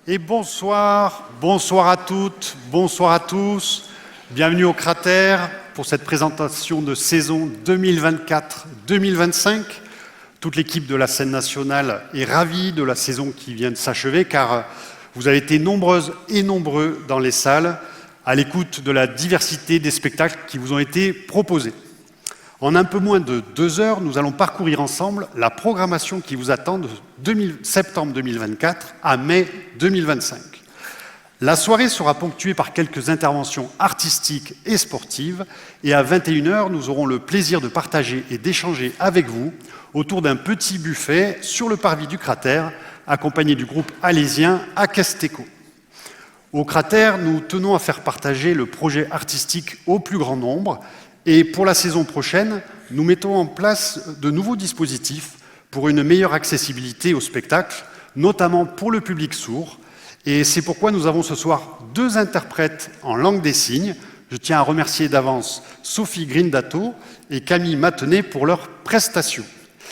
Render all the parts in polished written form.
Et bonsoir, bonsoir à toutes, bonsoir à tous. Bienvenue au Cratère pour cette présentation de saison 2024-2025. Toute l'équipe de la scène nationale est ravie de la saison qui vient de s'achever car vous avez été nombreuses et nombreux dans les salles à l'écoute de la diversité des spectacles qui vous ont été proposés. En un peu moins de 2 heures, nous allons parcourir ensemble la programmation qui vous attend de septembre 2024 à mai 2025. La soirée sera ponctuée par quelques interventions artistiques et sportives et à 21 h, nous aurons le plaisir de partager et d'échanger avec vous autour d'un petit buffet sur le parvis du Cratère, accompagné du groupe alésien Acasteco. Au Cratère, nous tenons à faire partager le projet artistique au plus grand nombre. Et pour la saison prochaine, nous mettons en place de nouveaux dispositifs pour une meilleure accessibilité au spectacle, notamment pour le public sourd. Et c'est pourquoi nous avons ce soir 2 interprètes en langue des signes. Je tiens à remercier d'avance Sophie Grindato et Camille Matenet pour leur prestation.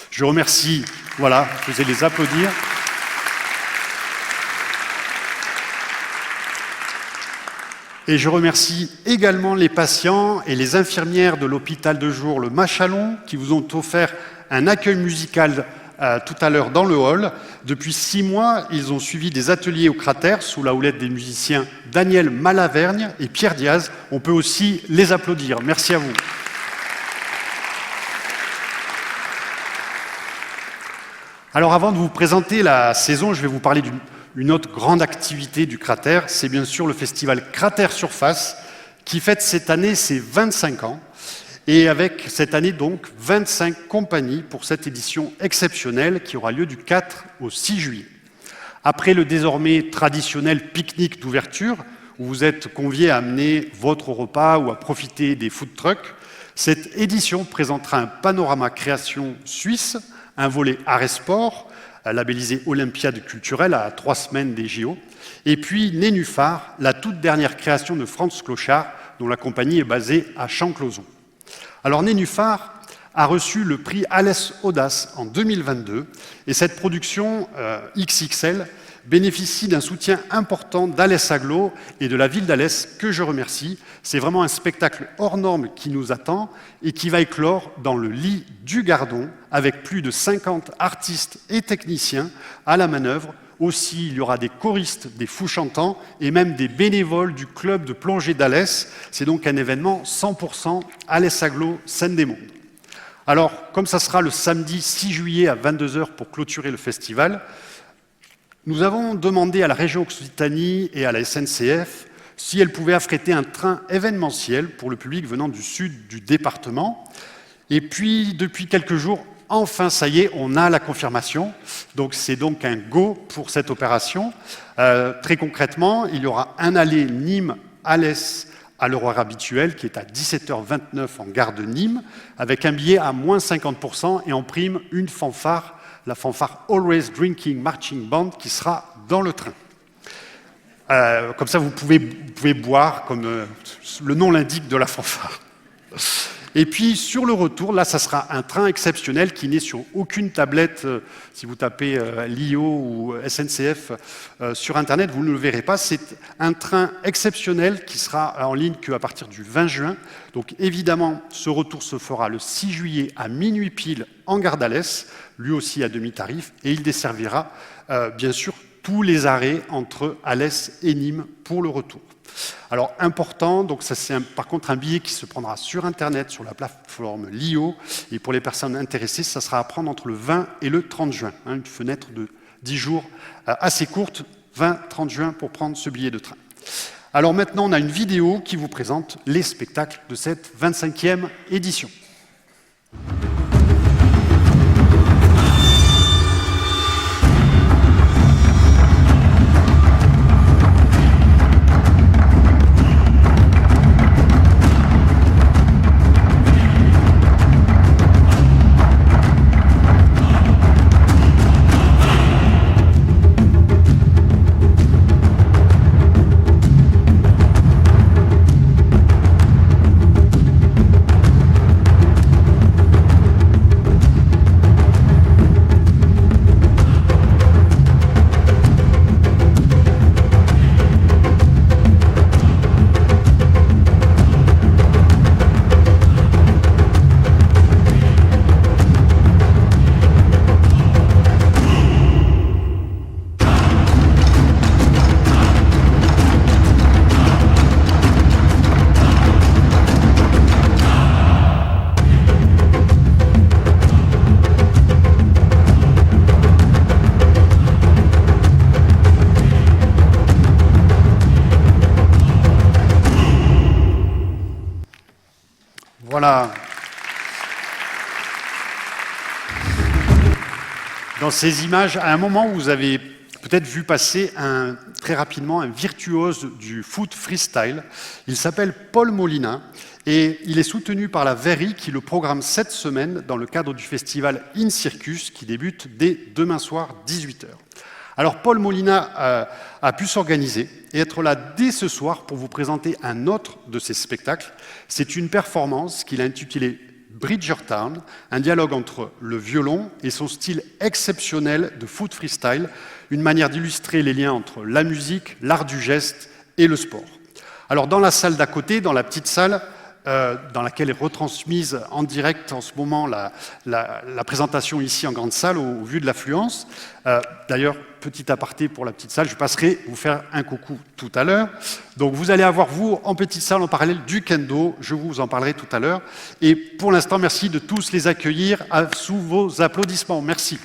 Je remercie, voilà, je vais les applaudir. Et je remercie également les patients et les infirmières de l'hôpital de jour Le Machalon qui vous ont offert un accueil musical tout à l'heure dans le hall. Depuis 6 mois, ils ont suivi des ateliers au Cratère sous la houlette des musiciens Daniel Malavergne et Pierre Diaz. On peut aussi les applaudir. Merci à vous. Alors avant de vous présenter la saison, je vais vous parler d'une autre grande activité du Cratère, c'est bien sûr le festival Cratère Surface, qui fête cette année ses 25 ans, et avec cette année donc 25 compagnies pour cette édition exceptionnelle qui aura lieu du 4 au 6 juillet. Après le désormais traditionnel pique-nique d'ouverture, où vous êtes conviés à amener votre repas ou à profiter des food trucks, cette édition présentera un panorama création suisse, un volet art et sport, labellisé Olympiade culturelle à 3 semaines des JO, et puis Nénuphar, la toute dernière création de Franz Clochard, dont la compagnie est basée à Champclauson. Alors Nénuphar a reçu le prix Alès Audace en 2022, et cette production XXL bénéficie d'un soutien important d'Alès Aglo et de la ville d'Alès, que je remercie. C'est vraiment un spectacle hors norme qui nous attend et qui va éclore dans le lit du Gardon, avec plus de 50 artistes et techniciens à la manœuvre. Aussi, il y aura des choristes, des fous chantants et même des bénévoles du club de plongée d'Alès. C'est donc un événement 100% Alès Aglo, scène des mondes. Alors, comme ça sera le samedi 6 juillet à 22 h pour clôturer le festival, nous avons demandé à la région Occitanie et à la SNCF si elles pouvaient affréter un train événementiel pour le public venant du sud du département. Et puis, depuis quelques jours, enfin, ça y est, on a la confirmation. Donc, c'est donc un go pour cette opération. Très concrètement, il y aura un aller Nîmes-Alès à l'horaire habituel, qui est à 17h29 en gare de Nîmes, avec un billet à moins 50% et en prime une fanfare, la fanfare Always Drinking Marching Band, qui sera dans le train. Comme ça, vous pouvez boire, comme le nom l'indique, de la fanfare. Et puis, sur le retour, là, ça sera un train exceptionnel qui n'est sur aucune tablette. Si vous tapez LIO ou SNCF sur Internet, vous ne le verrez pas. C'est un train exceptionnel qui sera en ligne qu'à partir du 20 juin. Donc, évidemment, ce retour se fera le 6 juillet à minuit pile en gare d'Alès, lui aussi à demi-tarif, et il desservira, bien sûr, tous les arrêts entre Alès et Nîmes pour le retour. Alors, important, donc ça c'est par contre un billet qui se prendra sur Internet, sur la plateforme LIO, et pour les personnes intéressées, ça sera à prendre entre le 20 et le 30 juin, une fenêtre de 10 jours assez courte, 20-30 juin pour prendre ce billet de train. Alors maintenant, on a une vidéo qui vous présente les spectacles de cette 25e édition. Voilà. Dans ces images, à un moment où vous avez peut-être vu passer très rapidement un virtuose du foot freestyle. Il s'appelle Paul Molina et il est soutenu par la Verri qui le programme cette semaine dans le cadre du festival In Circus qui débute dès demain soir 18h. Alors Paul Molina a pu s'organiser et être là dès ce soir pour vous présenter un autre de ses spectacles. C'est une performance qu'il a intitulée Bridgertown, un dialogue entre le violon et son style exceptionnel de foot freestyle, une manière d'illustrer les liens entre la musique, l'art du geste et le sport. Alors dans la salle d'à côté, dans la petite salle, dans laquelle est retransmise en direct en ce moment la présentation ici en grande salle au vu de l'affluence. D'ailleurs, petit aparté pour la petite salle, je passerai vous faire un coucou tout à l'heure. Donc vous allez avoir, vous, en petite salle en parallèle du kendo, je vous en parlerai tout à l'heure. Et pour l'instant, merci de tous les accueillir sous vos applaudissements. Merci.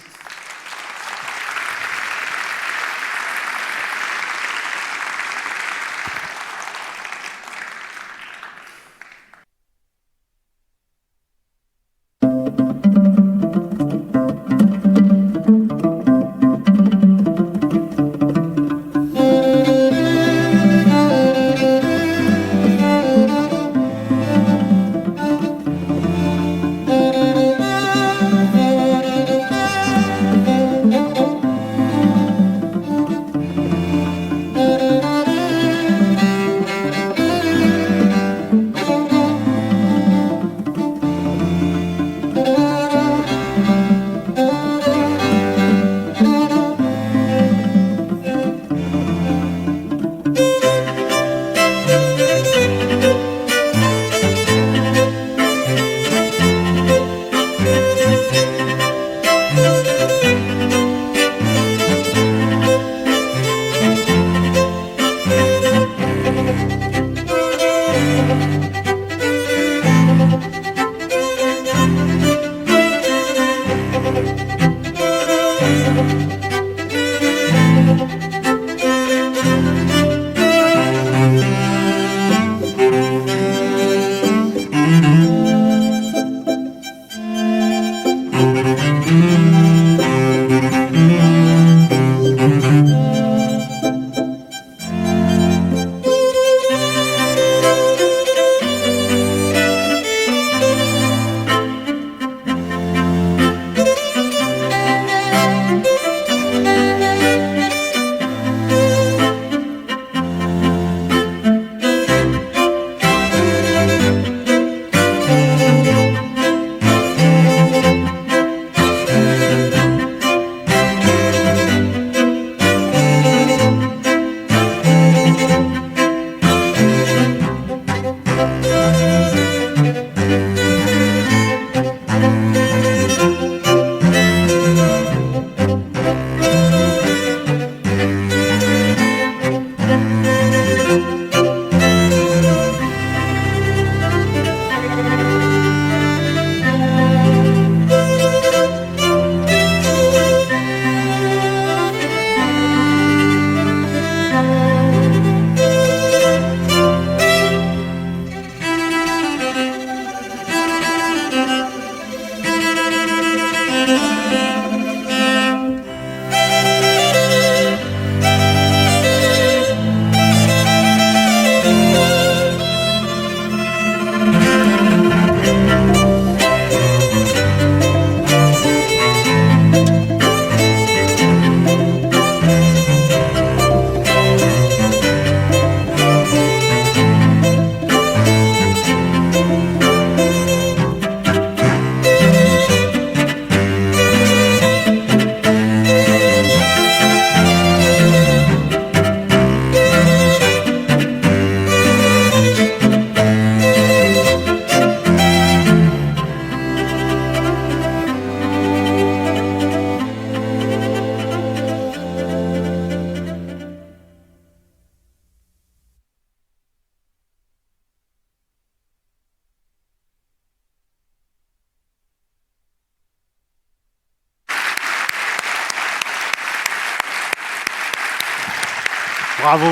Bravo,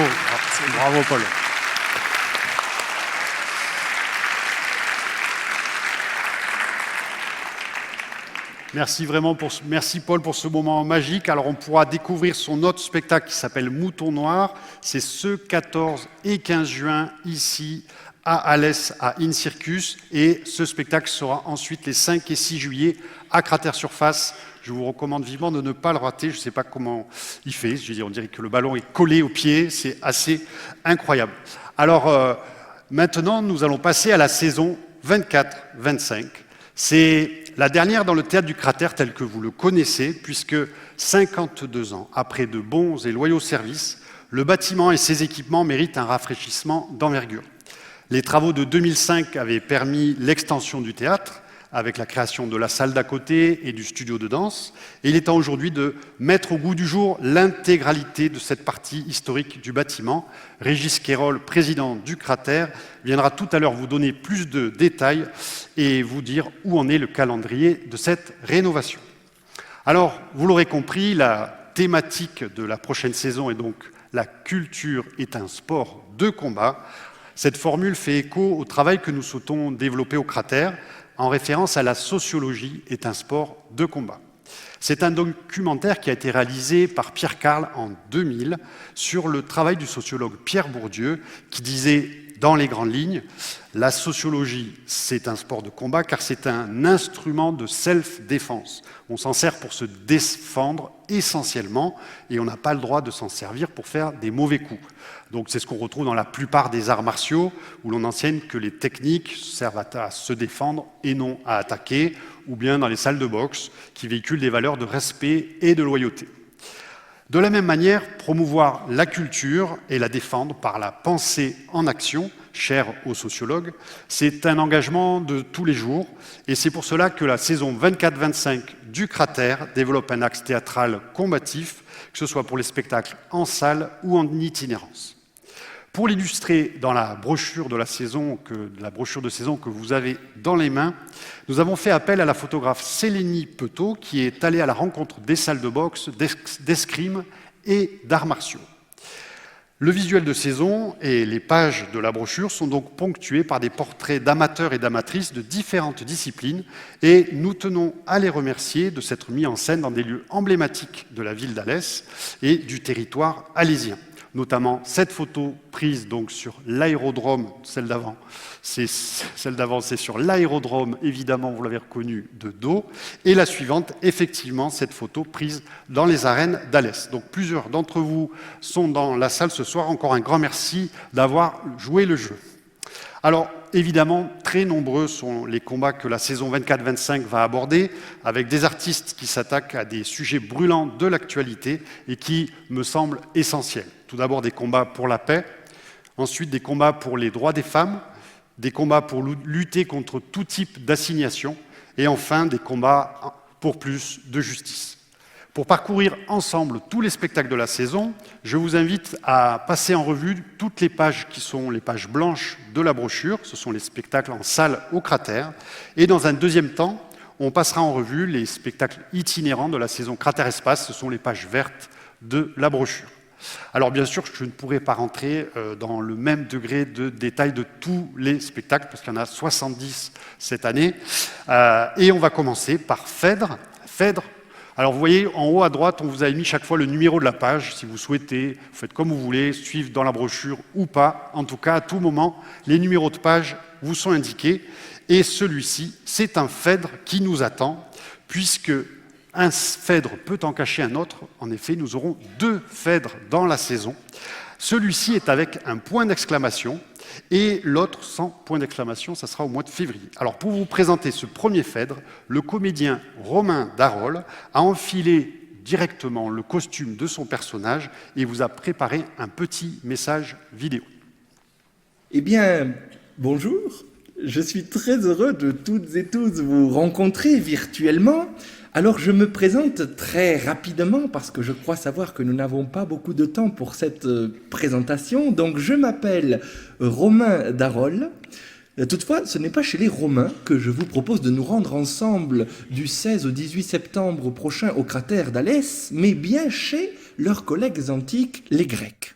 bravo Paul. Merci Paul pour ce moment magique. Alors on pourra découvrir son autre spectacle qui s'appelle Mouton Noir. C'est ce 14 et 15 juin ici à Alès, à In Circus. Et ce spectacle sera ensuite les 5 et 6 juillet à Cratère Surface. Je vous recommande vivement de ne pas le rater. Je ne sais pas comment il fait. Je veux dire, on dirait que le ballon est collé au pied. C'est assez incroyable. Alors maintenant, nous allons passer à la saison 24-25. C'est la dernière dans le théâtre du Cratère tel que vous le connaissez, puisque 52 ans après de bons et loyaux services, le bâtiment et ses équipements méritent un rafraîchissement d'envergure. Les travaux de 2005 avaient permis l'extension du théâtre, avec la création de la salle d'à côté et du studio de danse. Et il est temps aujourd'hui de mettre au goût du jour l'intégralité de cette partie historique du bâtiment. Régis Quérol, président du Cratère, viendra tout à l'heure vous donner plus de détails et vous dire où en est le calendrier de cette rénovation. Alors, vous l'aurez compris, la thématique de la prochaine saison est donc « La culture est un sport de combat ». Cette formule fait écho au travail que nous souhaitons développer au Cratère, en référence à la sociologie est un sport de combat. C'est un documentaire qui a été réalisé par Pierre Carle en 2000 sur le travail du sociologue Pierre Bourdieu qui disait dans les grandes lignes « La sociologie, c'est un sport de combat car c'est un instrument de self-défense. On s'en sert pour se défendre essentiellement et on n'a pas le droit de s'en servir pour faire des mauvais coups. » Donc c'est ce qu'on retrouve dans la plupart des arts martiaux où l'on enseigne que les techniques servent à se défendre et non à attaquer, ou bien dans les salles de boxe qui véhiculent des valeurs de respect et de loyauté. De la même manière, promouvoir la culture et la défendre par la pensée en action, chère aux sociologues, c'est un engagement de tous les jours et c'est pour cela que la saison 24-25 du Cratère développe un axe théâtral combatif, que ce soit pour les spectacles en salle ou en itinérance. Pour l'illustrer dans la brochure de saison que vous avez dans les mains, nous avons fait appel à la photographe Sélénie Petot qui est allée à la rencontre des salles de boxe, d'escrime et d'arts martiaux. Le visuel de saison et les pages de la brochure sont donc ponctués par des portraits d'amateurs et d'amatrices de différentes disciplines et nous tenons à les remercier de s'être mis en scène dans des lieux emblématiques de la ville d'Alès et du territoire alésien. Notamment cette photo prise donc sur l'aérodrome, celle d'avant, c'est sur l'aérodrome, évidemment, vous l'avez reconnu, de dos, et la suivante, effectivement, cette photo prise dans les arènes d'Alès. Donc plusieurs d'entre vous sont dans la salle ce soir, encore un grand merci d'avoir joué le jeu. Alors, évidemment, très nombreux sont les combats que la saison 24-25 va aborder, avec des artistes qui s'attaquent à des sujets brûlants de l'actualité et qui me semblent essentiels. Tout d'abord, des combats pour la paix, ensuite des combats pour les droits des femmes, des combats pour lutter contre tout type d'assignation, et enfin des combats pour plus de justice. Pour parcourir ensemble tous les spectacles de la saison, je vous invite à passer en revue toutes les pages qui sont les pages blanches de la brochure, ce sont les spectacles en salle au Cratère, et dans un deuxième temps, on passera en revue les spectacles itinérants de la saison Cratère Espace, ce sont les pages vertes de la brochure. Alors bien sûr, je ne pourrai pas rentrer dans le même degré de détail de tous les spectacles, parce qu'il y en a 70 cette année, et on va commencer par Phèdre. Alors vous voyez, en haut à droite, on vous a mis chaque fois le numéro de la page. Si vous souhaitez, vous faites comme vous voulez, suivre dans la brochure ou pas. En tout cas, à tout moment, les numéros de page vous sont indiqués. Et celui-ci, c'est un Phèdre qui nous attend, puisque un Phèdre peut en cacher un autre. En effet, nous aurons 2 Phèdres dans la saison. Celui-ci est avec un point d'exclamation et l'autre sans point d'exclamation, ça sera au mois de février. Alors pour vous présenter ce premier Phèdre, le comédien Romain Darol a enfilé directement le costume de son personnage et vous a préparé un petit message vidéo. Eh bien, bonjour, je suis très heureux de toutes et tous vous rencontrer virtuellement. Alors je me présente très rapidement parce que je crois savoir que nous n'avons pas beaucoup de temps pour cette présentation. Donc je m'appelle Romain Darol. Toutefois, ce n'est pas chez les Romains que je vous propose de nous rendre ensemble du 16 au 18 septembre prochain au Cratère d'Alès, mais bien chez leurs collègues antiques, les Grecs.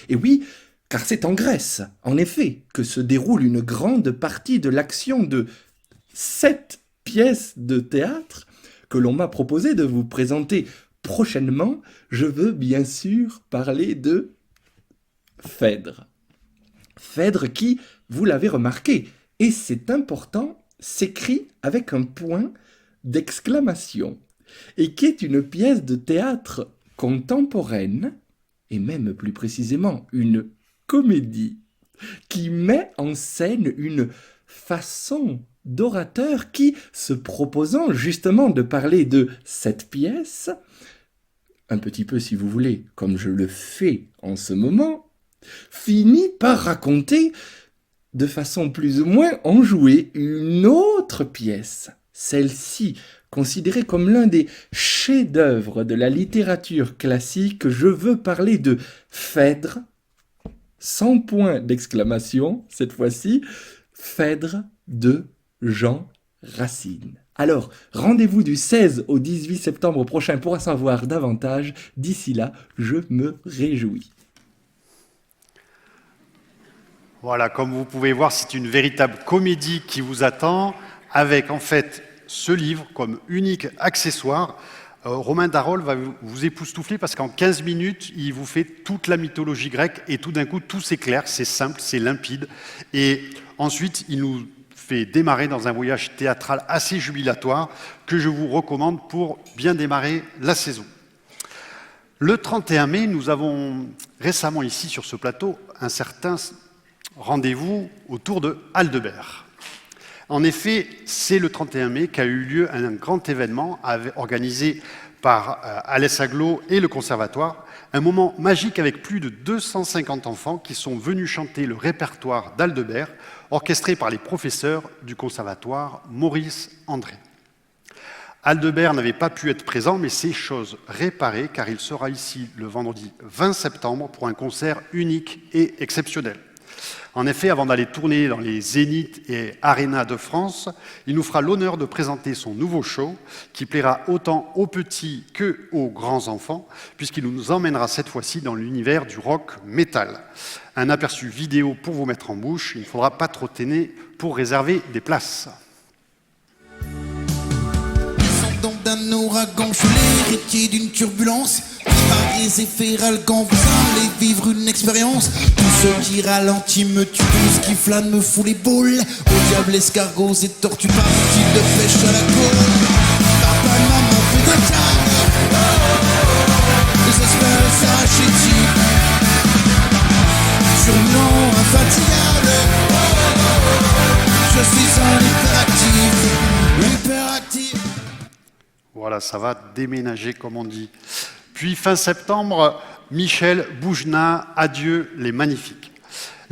Et oui, car c'est en Grèce, en effet, que se déroule une grande partie de l'action de 7 pièces de théâtre que l'on m'a proposé de vous présenter prochainement, je veux bien sûr parler de Phèdre. Phèdre qui, vous l'avez remarqué, et c'est important, s'écrit avec un point d'exclamation, et qui est une pièce de théâtre contemporaine, et même plus précisément une comédie, qui met en scène une façon d'orateur qui, se proposant justement de parler de cette pièce, un petit peu si vous voulez, comme je le fais en ce moment, finit par raconter, de façon plus ou moins enjouée, une autre pièce, celle-ci, considérée comme l'un des chefs-d'œuvre de la littérature classique. Je veux parler de Phèdre, sans point d'exclamation, cette fois-ci, Phèdre de Jean Racine. Alors, rendez-vous du 16 au 18 septembre prochain pour en savoir davantage. D'ici là, je me réjouis. Voilà, comme vous pouvez voir, c'est une véritable comédie qui vous attend, avec en fait ce livre comme unique accessoire. Romain Darol va vous époustoufler parce qu'en 15 minutes, il vous fait toute la mythologie grecque et tout d'un coup, tout s'éclaire, c'est simple, c'est limpide. Et ensuite, il nous fait démarrer dans un voyage théâtral assez jubilatoire que je vous recommande pour bien démarrer la saison. Le 31 mai, nous avons récemment ici sur ce plateau un certain rendez-vous autour de Aldebert. En effet, c'est le 31 mai qu'a eu lieu un grand événement organisé par Alès Aglo et le Conservatoire, un moment magique avec plus de 250 enfants qui sont venus chanter le répertoire d'Aldebert, orchestré par les professeurs du Conservatoire Maurice André. Aldebert n'avait pas pu être présent, mais c'est chose réparée, car il sera ici le vendredi 20 septembre pour un concert unique et exceptionnel. En effet, avant d'aller tourner dans les Zéniths et Arénas de France, il nous fera l'honneur de présenter son nouveau show qui plaira autant aux petits qu'aux grands enfants, puisqu'il nous emmènera cette fois-ci dans l'univers du rock metal. Un aperçu vidéo pour vous mettre en bouche, il ne faudra pas trop traîner pour réserver des places. Descendant d'un ouragan, je suis l'héritier d'une turbulence. Par les effets ralgants, vous allez vivre une expérience. Tout ce qui ralentit me tue, tout ce qui flâne me fout les boules. Au diable, escargots et tortues, par petite de pêche à la cour. Papa et maman fait des câbles. Les espèces s'achètent. Surnom infatigable. Je suis un hyperactif. Voilà, ça va déménager comme on dit. Puis fin septembre, Michel Boujna, Adieu les magnifiques.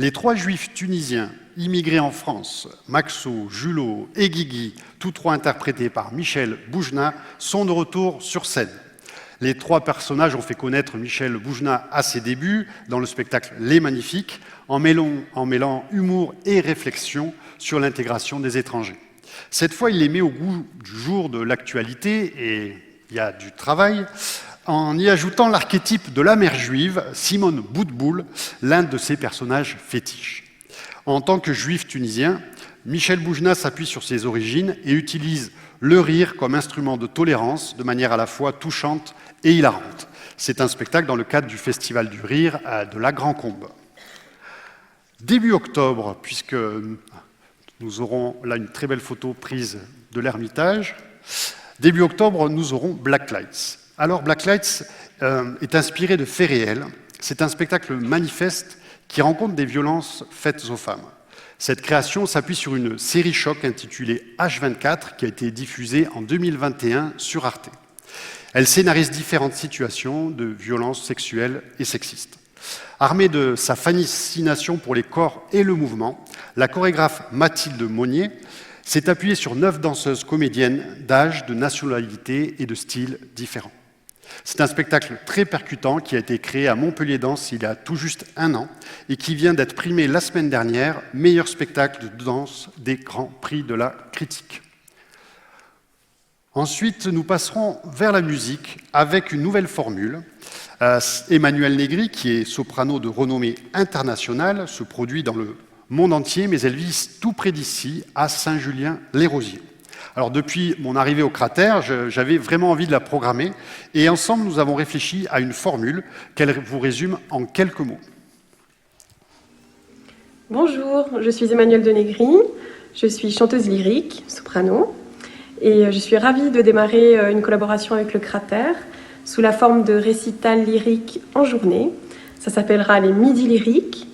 Les 3 juifs tunisiens immigrés en France, Maxo, Julot et Guigui, tous 3 interprétés par Michel Boujna, sont de retour sur scène. Les 3 personnages ont fait connaître Michel Boujna à ses débuts dans le spectacle Les Magnifiques, en mêlant humour et réflexion sur l'intégration des étrangers. Cette fois, il les met au goût du jour de l'actualité, et il y a du travail, en y ajoutant l'archétype de la mère juive, Simone Boutboul, l'un de ses personnages fétiches. En tant que juif tunisien, Michel Boujna s'appuie sur ses origines et utilise le rire comme instrument de tolérance de manière à la fois touchante et hilarante. C'est un spectacle dans le cadre du Festival du Rire de la Grand Combe. Début octobre, puisque nous aurons là une très belle photo prise de l'Ermitage, début octobre, nous aurons Black Lights. Alors, Black Lights est inspiré de faits réels. C'est un spectacle manifeste qui rencontre des violences faites aux femmes. Cette création s'appuie sur une série choc intitulée H24 qui a été diffusée en 2021 sur Arte. Elle scénarise différentes situations de violences sexuelles et sexistes. Armée de sa fascination pour les corps et le mouvement, la chorégraphe Mathilde Monnier s'est appuyée sur 9 danseuses comédiennes d'âge, de nationalité et de styles différents. C'est un spectacle très percutant qui a été créé à Montpellier Danse il y a tout juste 1 an et qui vient d'être primé la semaine dernière meilleur spectacle de danse des grands prix de la critique. Ensuite, nous passerons vers la musique avec une nouvelle formule. Emmanuelle Négri, qui est soprano de renommée internationale, se produit dans le monde entier, mais elle vit tout près d'ici, à Saint-Julien-les-Rosiers. Alors depuis mon arrivée au cratère, j'avais vraiment envie de la programmer et ensemble nous avons réfléchi à une formule qu'elle vous résume en quelques mots. Bonjour, je suis Emmanuelle Denegri, je suis chanteuse lyrique, soprano, et je suis ravie de démarrer une collaboration avec le cratère sous la forme de récital lyrique en journée. Ça s'appellera les Midis lyriques.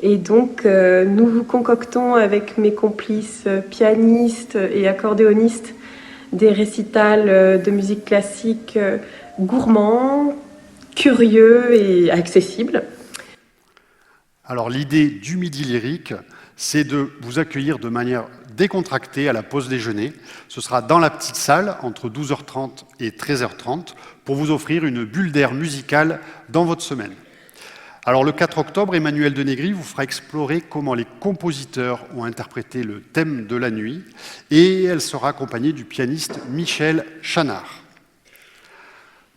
Et donc, nous concoctons avec mes complices pianistes et accordéonistes des récitals de musique classique gourmands, curieux et accessibles. Alors l'idée du Midi lyrique, c'est de vous accueillir de manière décontractée à la pause déjeuner. Ce sera dans la petite salle entre 12h30 et 13h30 pour vous offrir une bulle d'air musicale dans votre semaine. Alors le 4 octobre, Emmanuelle Denegri vous fera explorer comment les compositeurs ont interprété le thème de la nuit et elle sera accompagnée du pianiste Michel Chanard.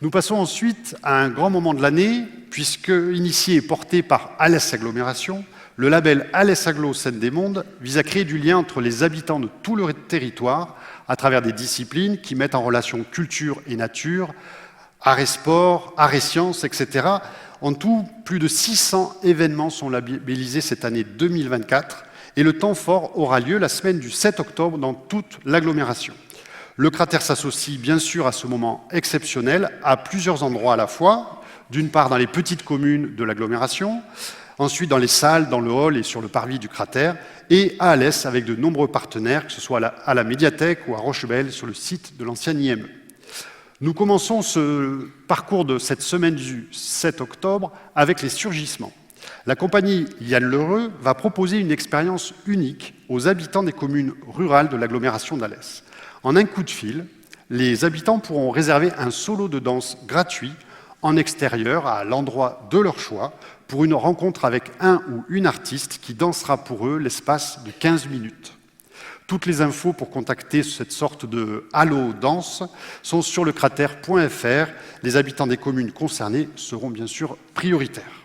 Nous passons ensuite à un grand moment de l'année puisque, initié et porté par Alès Agglomération, le label Alès Agglo Scène des Mondes vise à créer du lien entre les habitants de tout le territoire à travers des disciplines qui mettent en relation culture et nature, art et sport, art et sciences, etc. En tout, plus de 600 événements sont labellisés cette année 2024 et le temps fort aura lieu la semaine du 7 octobre dans toute l'agglomération. Le cratère s'associe bien sûr à ce moment exceptionnel à plusieurs endroits à la fois, d'une part dans les petites communes de l'agglomération, ensuite dans les salles, dans le hall et sur le parvis du cratère, et à Alès avec de nombreux partenaires, que ce soit à la médiathèque ou à Rochebelle sur le site de l'ancienne IME. Nous commençons ce parcours de cette semaine du 7 octobre avec les surgissements. La compagnie Yann Lheureux va proposer une expérience unique aux habitants des communes rurales de l'agglomération d'Alès. En un coup de fil, les habitants pourront réserver un solo de danse gratuit en extérieur à l'endroit de leur choix pour une rencontre avec un ou une artiste qui dansera pour eux l'espace de 15 minutes. Toutes les infos pour contacter cette sorte de Halo Danse sont sur lecratère.fr. Les habitants des communes concernées seront bien sûr prioritaires.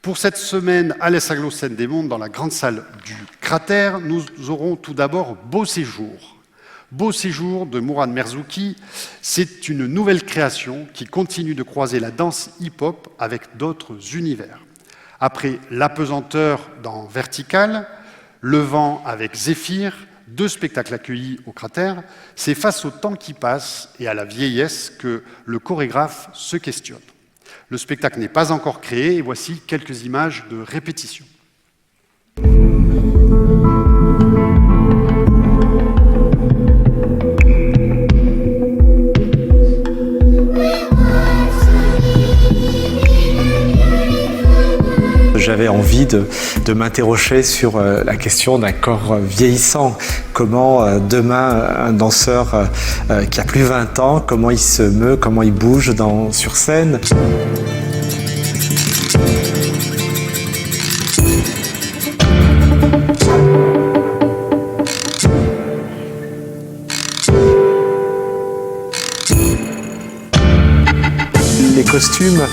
Pour cette semaine, Alès Agglo Scène des Mondes, dans la grande salle du cratère, nous aurons tout d'abord Beau Séjour. Beau Séjour de Mourad Merzouki, c'est une nouvelle création qui continue de croiser la danse hip-hop avec d'autres univers. Après L'Apesanteur dans Vertical, Le Vent avec Zéphyr, 2 spectacles accueillis au cratère, c'est face au temps qui passe et à la vieillesse que le chorégraphe se questionne. Le spectacle n'est pas encore créé et voici quelques images de répétition. J'avais envie de m'interroger sur la question d'un corps vieillissant. Comment demain, un danseur qui a plus 20 ans, comment il se meut, comment il bouge sur scène. Les costumes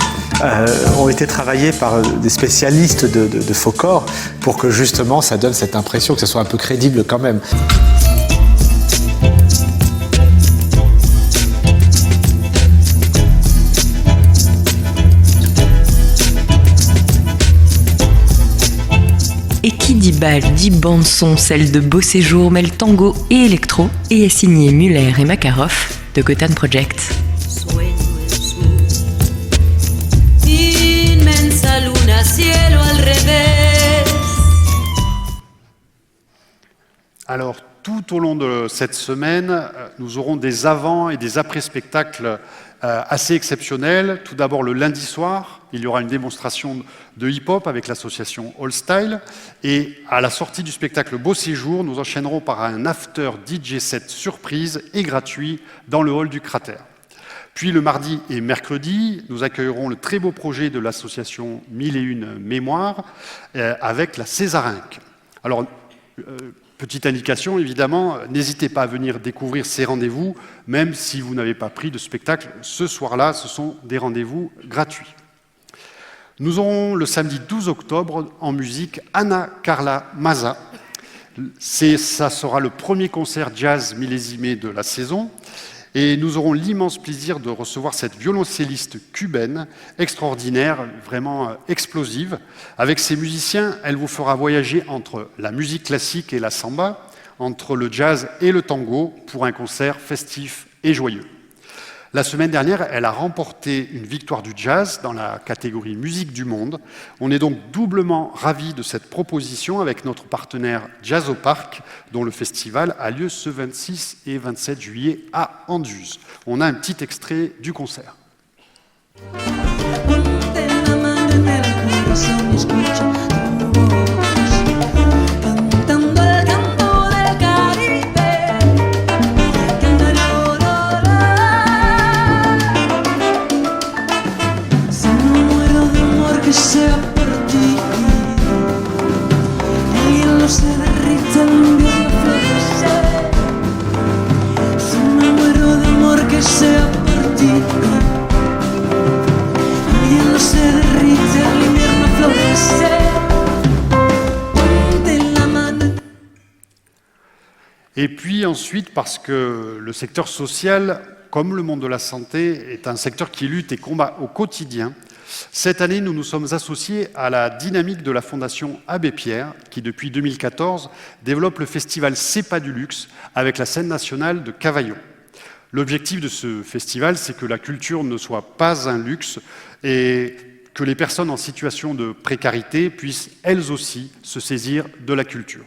ont été travaillés par des spécialistes de faux corps pour que justement ça donne cette impression que ce soit un peu crédible quand même. Et qui dit bal dit bande-son, celle de Beau Séjour mêle tango et électro et est signée Muller et Makarov de Gotham Project. Alors, tout au long de cette semaine, nous aurons des avant- et des après-spectacles assez exceptionnels. Tout d'abord, le lundi soir, il y aura une démonstration de hip-hop avec l'association All Style. Et à la sortie du spectacle Beau Séjour, nous enchaînerons par un after DJ set surprise et gratuit dans le hall du cratère. Puis le mardi et mercredi, nous accueillerons le très beau projet de l'association 1001 Mémoires avec la Césarinque. Alors, petite indication, évidemment, n'hésitez pas à venir découvrir ces rendez-vous, même si vous n'avez pas pris de spectacle ce soir-là, ce sont des rendez-vous gratuits. Nous aurons le samedi 12 octobre en musique Anna Carla Maza. Ça sera le premier concert jazz millésimé de la saison. Et nous aurons l'immense plaisir de recevoir cette violoncelliste cubaine extraordinaire, vraiment explosive. Avec ses musiciens, elle vous fera voyager entre la musique classique et la samba, entre le jazz et le tango, pour un concert festif et joyeux. La semaine dernière, elle a remporté une victoire du jazz dans la catégorie musique du monde. On est donc doublement ravis de cette proposition avec notre partenaire Jazz au Parc, dont le festival a lieu ce 26 et 27 juillet à Anduze. On a un petit extrait du concert. Que sea por ti, el hielo se derrite, el invierno florece. Si me muero de amor, que sea por ti, el hielo se derrite, el invierno florece. Ponte la mano. Et puis ensuite, parce que le secteur social, comme le monde de la santé, est un secteur qui lutte et combat au quotidien, cette année, nous nous sommes associés à la dynamique de la Fondation Abbé Pierre, qui depuis 2014 développe le festival C'est pas du luxe avec la scène nationale de Cavaillon. L'objectif de ce festival, c'est que la culture ne soit pas un luxe et que les personnes en situation de précarité puissent elles aussi se saisir de la culture.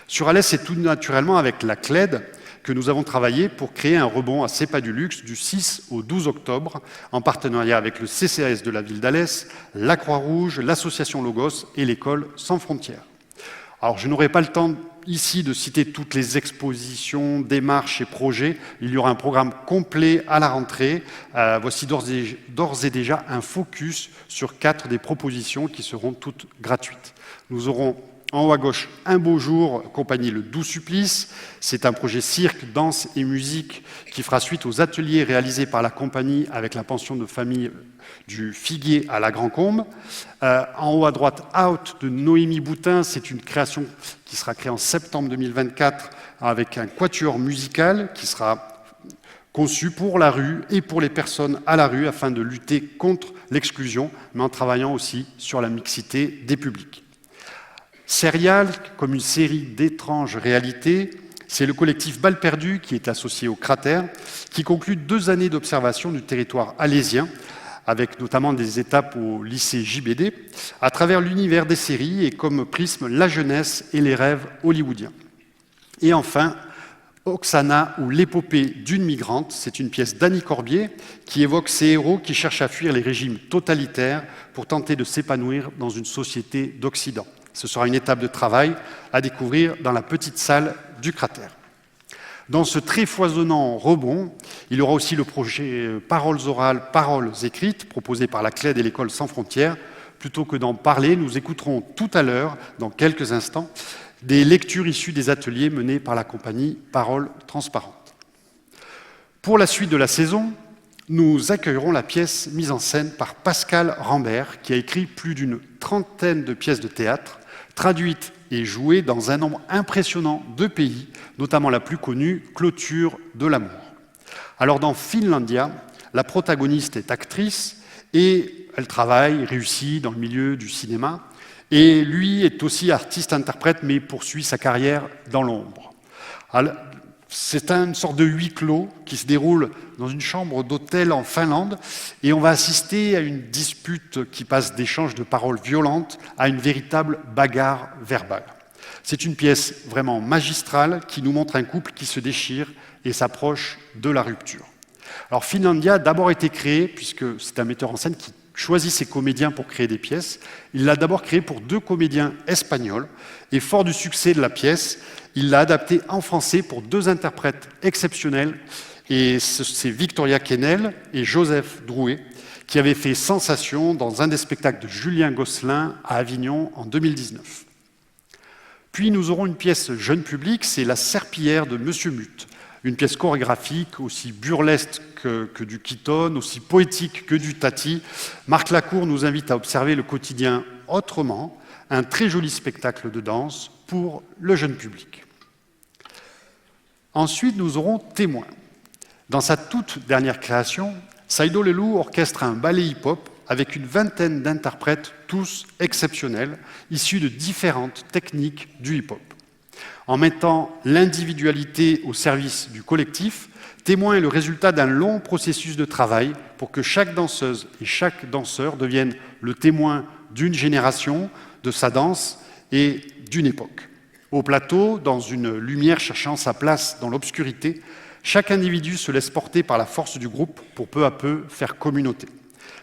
Sur Alès, c'est tout naturellement avec la CLED que nous avons travaillé pour créer un rebond à C'est pas du luxe du 6 au 12 octobre, en partenariat avec le CCAS de la ville d'Alès, la Croix-Rouge, l'association Logos et l'école Sans Frontières. Alors, je n'aurai pas le temps ici de citer toutes les expositions, démarches et projets. Il y aura un programme complet à la rentrée. Voici d'ores et déjà un focus sur 4 des propositions qui seront toutes gratuites. Nous aurons en haut à gauche, un beau jour, compagnie Le Doux Supplice. C'est un projet cirque, danse et musique qui fera suite aux ateliers réalisés par la compagnie avec la pension de famille du Figuier à la Grand-Combe. En haut à droite, Out de Noémie Boutin. C'est une création qui sera créée en septembre 2024 avec un quatuor musical qui sera conçu pour la rue et pour les personnes à la rue afin de lutter contre l'exclusion, mais en travaillant aussi sur la mixité des publics. Serial, comme une série d'étranges réalités, c'est le collectif Balles Perdues qui est associé au Cratère, qui conclut 2 années d'observation du territoire alésien, avec notamment des étapes au lycée JBD, à travers l'univers des séries et comme prisme la jeunesse et les rêves hollywoodiens. Et enfin, Oksana ou l'épopée d'une migrante, c'est une pièce d'Annie Corbier qui évoque ces héros qui cherchent à fuir les régimes totalitaires pour tenter de s'épanouir dans une société d'Occident. Ce sera une étape de travail à découvrir dans la petite salle du Cratère. Dans ce très foisonnant rebond, il y aura aussi le projet Paroles orales, paroles écrites, proposé par la CLED et l'école Sans Frontières. Plutôt que d'en parler, nous écouterons tout à l'heure, dans quelques instants, des lectures issues des ateliers menés par la compagnie Paroles Transparentes. Pour la suite de la saison, nous accueillerons la pièce mise en scène par Pascal Rambert, qui a écrit plus d'une 30aine de pièces de théâtre, traduites et jouées dans un nombre impressionnant de pays, notamment la plus connue, Clôture de l'amour. Alors dans Finlandia, la protagoniste est actrice et elle travaille, réussit dans le milieu du cinéma, et lui est aussi artiste-interprète, mais poursuit sa carrière dans l'ombre. C'est une sorte de huis clos qui se déroule dans une chambre d'hôtel en Finlande et on va assister à une dispute qui passe d'échanges de paroles violentes à une véritable bagarre verbale. C'est une pièce vraiment magistrale qui nous montre un couple qui se déchire et s'approche de la rupture. Alors Finlandia a d'abord été créé, puisque c'est un metteur en scène qui choisit ses comédiens pour créer des pièces. Il l'a d'abord créé pour 2 comédiens espagnols et fort du succès de la pièce, il l'a adapté en français pour 2 interprètes exceptionnels, et c'est Victoria Kennel et Joseph Drouet qui avaient fait sensation dans un des spectacles de Julien Gosselin à Avignon en 2019. Puis nous aurons une pièce jeune public, c'est La Serpillière de Monsieur Mutt, une pièce chorégraphique aussi burlesque que du Keaton, aussi poétique que du Tati. Marc Lacour nous invite à observer le quotidien autrement, un très joli spectacle de danse, pour le jeune public. Ensuite, nous aurons Témoin. Dans sa toute dernière création, Saido Lelou orchestre un ballet hip-hop avec une vingtaine d'interprètes, tous exceptionnels, issus de différentes techniques du hip-hop. En mettant l'individualité au service du collectif, Témoin est le résultat d'un long processus de travail pour que chaque danseuse et chaque danseur devienne le témoin d'une génération, de sa danse et d'une époque. Au plateau, dans une lumière cherchant sa place dans l'obscurité, chaque individu se laisse porter par la force du groupe pour peu à peu faire communauté.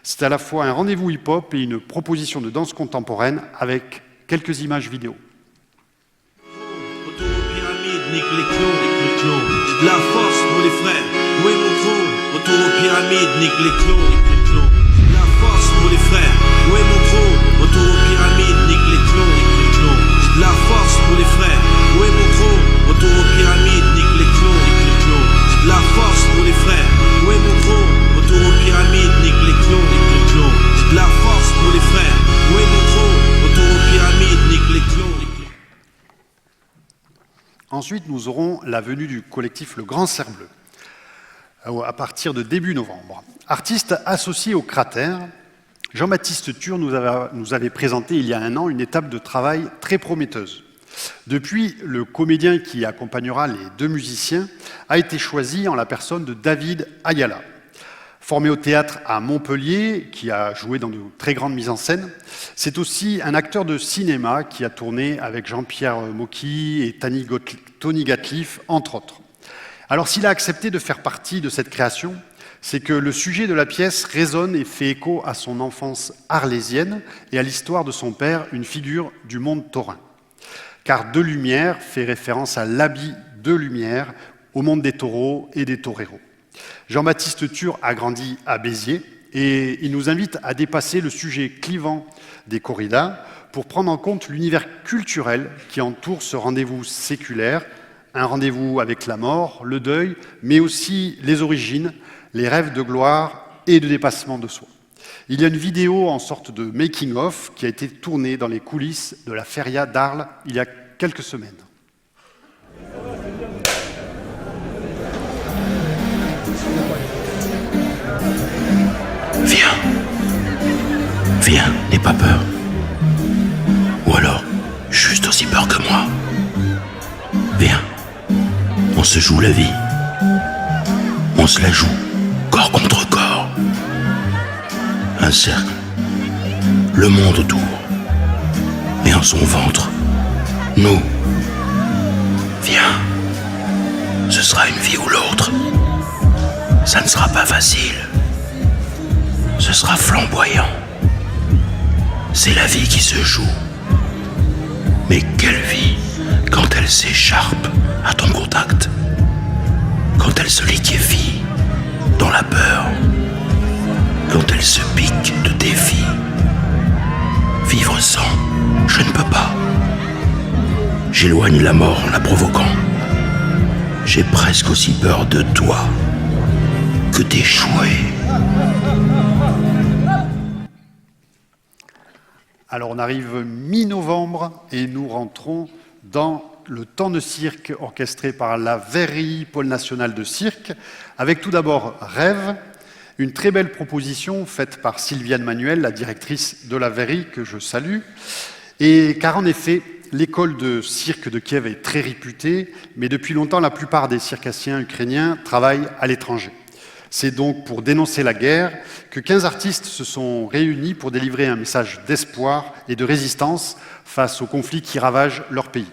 C'est à la fois un rendez-vous hip-hop et une proposition de danse contemporaine avec quelques images vidéo. Autour aux pyramides, nique les clones. De la force pour les frères, où est mon trône? Autour aux pyramides, nique les clones. De la force pour les frères, où est mon trône? Autour aux pyramides, nique les clones. De la force pour les frères, où est mon trône? Autour aux pyramides, nique les clones. De la force pour les frères, où est mon trône? Autour aux pyramides, nique les clones. De la force pour les frères, où est mon trône? Autour aux pyramides, nique les clones. Ensuite, nous aurons la venue du collectif Le Grand Cerf Bleu, à partir de début novembre. Artiste associé au Cratère, Jean-Baptiste Thur nous avait présenté il y a un an une étape de travail très prometteuse. Depuis, le comédien qui accompagnera les deux musiciens a été choisi en la personne de David Ayala. Formé au théâtre à Montpellier, qui a joué dans de très grandes mises en scène, c'est aussi un acteur de cinéma qui a tourné avec Jean-Pierre Mocky et Tony Gatliff, entre autres. Alors s'il a accepté de faire partie de cette création, c'est que le sujet de la pièce résonne et fait écho à son enfance arlésienne et à l'histoire de son père, une figure du monde taurin. Car De Lumière fait référence à l'habit de lumière, au monde des taureaux et des toreros. Jean-Baptiste Thur a grandi à Béziers et il nous invite à dépasser le sujet clivant des corridas pour prendre en compte l'univers culturel qui entoure ce rendez-vous séculaire, un rendez-vous avec la mort, le deuil, mais aussi les origines, les rêves de gloire et de dépassement de soi. Il y a une vidéo en sorte de making-of qui a été tournée dans les coulisses de la Feria d'Arles il y a quelques semaines. Viens, n'aie pas peur. Ou alors, juste aussi peur que moi. Viens, on se joue la vie. On se la joue, corps contre corps. Un cercle, le monde autour. Et en son ventre, nous. Viens, ce sera une vie ou l'autre. Ça ne sera pas facile. Ce sera flamboyant. C'est la vie qui se joue. Mais quelle vie quand elle s'écharpe à ton contact, quand elle se liquéfie dans la peur, quand elle se pique de défi. Vivre sans, je ne peux pas. J'éloigne la mort en la provoquant. J'ai presque aussi peur de toi que d'échouer. Alors on arrive mi-novembre et nous rentrons dans le temps de cirque orchestré par la Verrerie Pôle National de Cirque, avec tout d'abord Rêve, une très belle proposition faite par Sylviane Manuel, la directrice de la Verrerie, que je salue, et car en effet, l'école de cirque de Kiev est très réputée, mais depuis longtemps, la plupart des circassiens ukrainiens travaillent à l'étranger. C'est donc pour dénoncer la guerre que 15 artistes se sont réunis pour délivrer un message d'espoir et de résistance face aux conflits qui ravagent leur pays.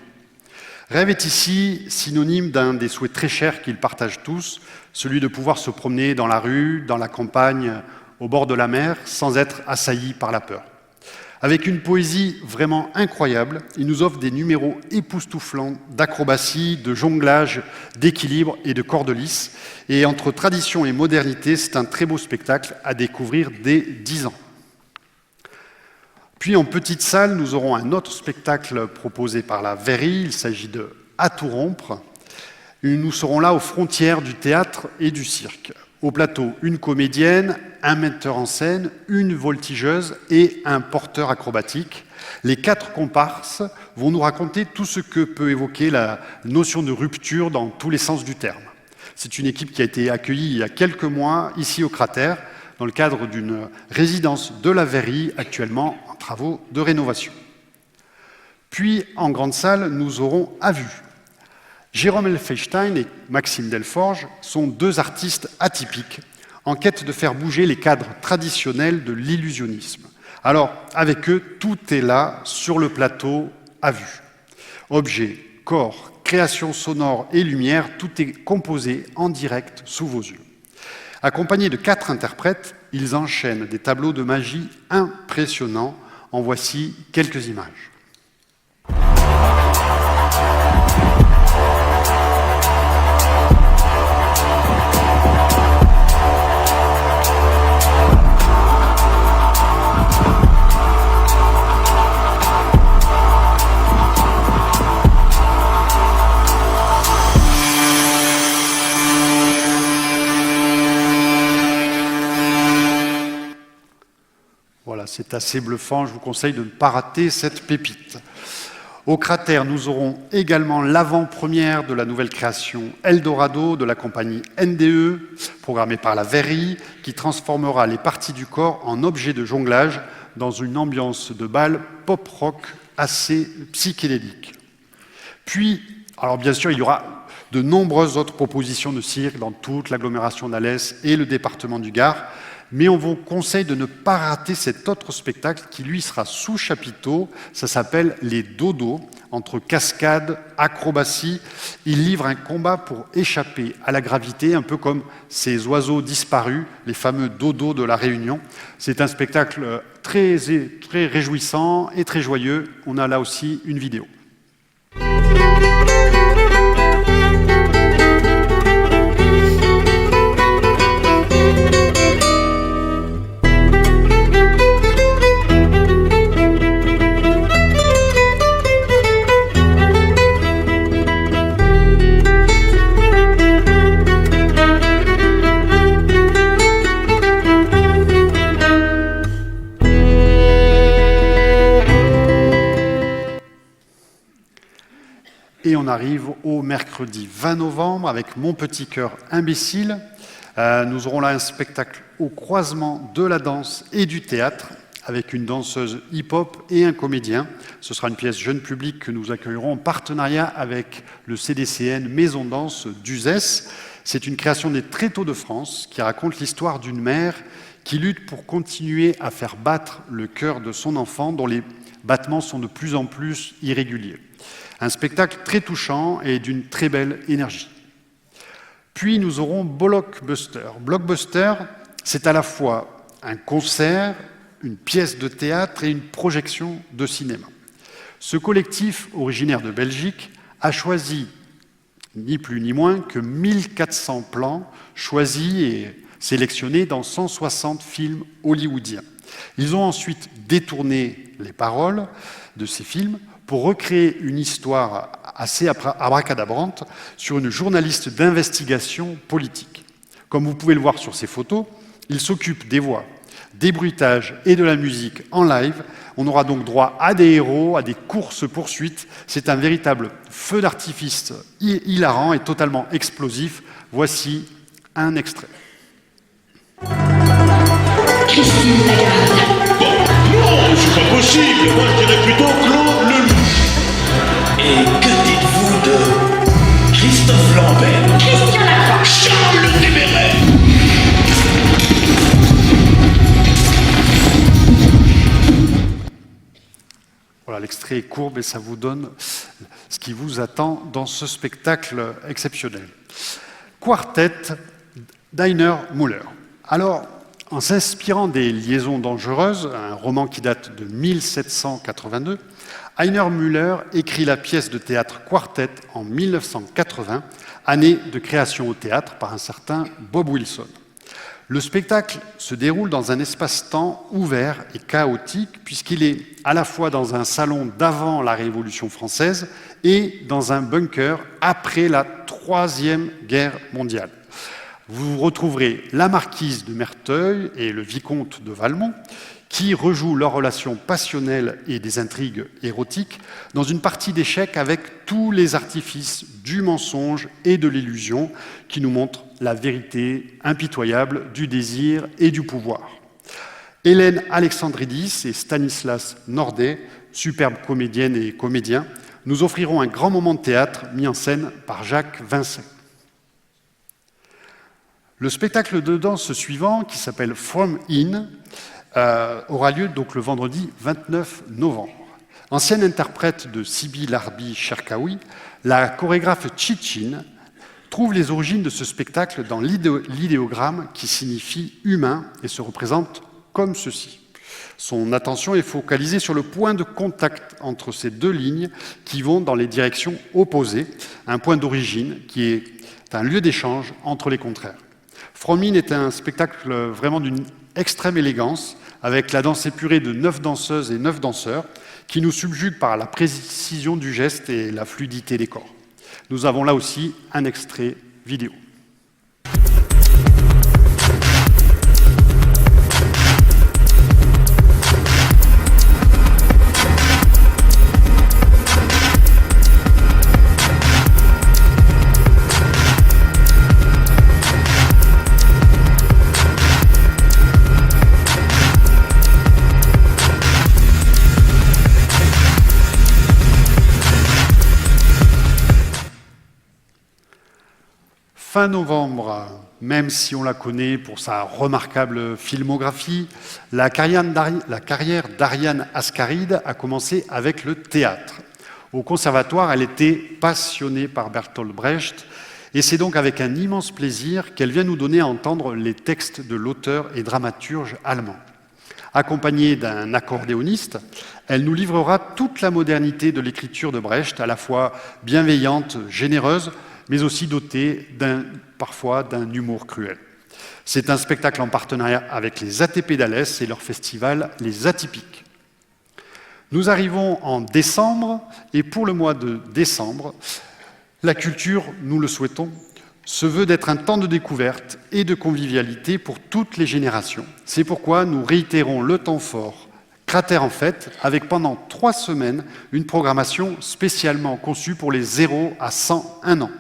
Rêve est ici synonyme d'un des souhaits très chers qu'ils partagent tous, celui de pouvoir se promener dans la rue, dans la campagne, au bord de la mer, sans être assailli par la peur. Avec une poésie vraiment incroyable, il nous offre des numéros époustouflants d'acrobatie, de jonglage, d'équilibre et de cordes lisses. Et entre tradition et modernité, c'est un très beau spectacle à découvrir dès 10 ans. Puis en petite salle, nous aurons un autre spectacle proposé par la Verrerie. Il s'agit de À tout rompre. Nous serons là aux frontières du théâtre et du cirque. Au plateau, une comédienne, un metteur en scène, une voltigeuse et un porteur acrobatique, Les 4 comparses vont nous raconter tout ce que peut évoquer la notion de rupture dans tous les sens du terme. C'est une équipe qui a été accueillie il y a quelques mois ici au Cratère, dans le cadre d'une résidence de la Verrerie, actuellement en travaux de rénovation. Puis, en grande salle, nous aurons à vue. Jérôme Elfenstein et Maxime Delforge sont 2 artistes atypiques, en quête de faire bouger les cadres traditionnels de l'illusionnisme. Alors, avec eux, tout est là, sur le plateau, à vue. Objets, corps, création sonore et lumière, tout est composé en direct sous vos yeux. Accompagnés de 4 interprètes, ils enchaînent des tableaux de magie impressionnants. En voici quelques images. Voilà, c'est assez bluffant, je vous conseille de ne pas rater cette pépite. Au Cratère, nous aurons également l'avant-première de la nouvelle création Eldorado de la compagnie NDE, programmée par la Verrerie, qui transformera les parties du corps en objets de jonglage dans une ambiance de bal pop-rock assez psychédélique. Puis, alors bien sûr, il y aura de nombreuses autres propositions de cirque dans toute l'agglomération d'Alès et le département du Gard, mais on vous conseille de ne pas rater cet autre spectacle qui, lui, sera sous chapiteau. Ça s'appelle Les Dodos. Entre cascades, acrobatie, il livre un combat pour échapper à la gravité, un peu comme ces oiseaux disparus, les fameux dodos de la Réunion. C'est un spectacle très réjouissant et très joyeux. On a là aussi une vidéo. Et on arrive au mercredi 20 novembre avec Mon petit cœur imbécile. Nous aurons là un spectacle au croisement de la danse et du théâtre avec une danseuse hip-hop et un comédien. Ce sera une pièce jeune public que nous accueillerons en partenariat avec le CDCN Maison Danse d'Uzès. C'est une création des Tréteaux de France qui raconte l'histoire d'une mère qui lutte pour continuer à faire battre le cœur de son enfant dont les battements sont de plus en plus irréguliers. Un spectacle très touchant et d'une très belle énergie. Puis nous aurons Blockbuster. Blockbuster, c'est à la fois un concert, une pièce de théâtre et une projection de cinéma. Ce collectif, originaire de Belgique, a choisi ni plus ni moins que 1400 plans choisis et sélectionnés dans 160 films hollywoodiens. Ils ont ensuite détourné les paroles de ces films pour recréer une histoire assez abracadabrante sur une journaliste d'investigation politique. Comme vous pouvez le voir sur ces photos, il s'occupe des voix, des bruitages et de la musique en live. On aura donc droit à des héros, à des courses-poursuites. C'est un véritable feu d'artifice hilarant et totalement explosif. Voici un extrait. Christine Lagarde. Non, c'est pas possible. Moi, je dirais plutôt Claude Lelouch. Et que dites-vous de Christophe Lambert? Christian Lacroix. Charles Desmarais. Voilà, l'extrait est court, et ça vous donne ce qui vous attend dans ce spectacle exceptionnel. Quartet d'Heiner Müller. Alors, en s'inspirant des Liaisons dangereuses, un roman qui date de 1782, Heiner Müller écrit la pièce de théâtre Quartet en 1980, année de création au théâtre par un certain Bob Wilson. Le spectacle se déroule dans un espace-temps ouvert et chaotique, puisqu'il est à la fois dans un salon d'avant la Révolution française et dans un bunker après la Troisième Guerre mondiale. Vous retrouverez la marquise de Merteuil et le vicomte de Valmont, qui rejouent leurs relations passionnelles et des intrigues érotiques dans une partie d'échecs avec tous les artifices du mensonge et de l'illusion qui nous montrent la vérité impitoyable du désir et du pouvoir. Hélène Alexandridis et Stanislas Nordet, superbes comédiennes et comédiens, nous offriront un grand moment de théâtre mis en scène par Jacques Vincent. Le spectacle de danse suivant, qui s'appelle From In, aura lieu donc le vendredi 29 novembre. Ancienne interprète de Sibyl Larbi Cherkaoui, la chorégraphe Tchitchine trouve les origines de ce spectacle dans l'idéogramme qui signifie humain et se représente comme ceci. Son attention est focalisée sur le point de contact entre ces deux lignes qui vont dans les directions opposées, un point d'origine qui est un lieu d'échange entre les contraires. From In est un spectacle vraiment d'une extrême élégance, avec la danse épurée de 9 danseuses et 9 danseurs, qui nous subjuguent par la précision du geste et la fluidité des corps. Nous avons là aussi un extrait vidéo. Fin novembre, même si on la connaît pour sa remarquable filmographie, la carrière d'Ariane Ascaride a commencé avec le théâtre. Au conservatoire, elle était passionnée par Bertolt Brecht, et c'est donc avec un immense plaisir qu'elle vient nous donner à entendre les textes de l'auteur et dramaturge allemand. Accompagnée d'un accordéoniste, elle nous livrera toute la modernité de l'écriture de Brecht, à la fois bienveillante, généreuse, mais aussi dotée parfois d'un humour cruel. C'est un spectacle en partenariat avec les ATP d'Alès et leur festival Les Atypiques. Nous arrivons en décembre, et pour le mois de décembre, la culture, nous le souhaitons, se veut d'être un temps de découverte et de convivialité pour toutes les générations. C'est pourquoi nous réitérons le temps fort Cratère en fête, avec pendant 3 semaines une programmation spécialement conçue pour les 0 à 101 ans.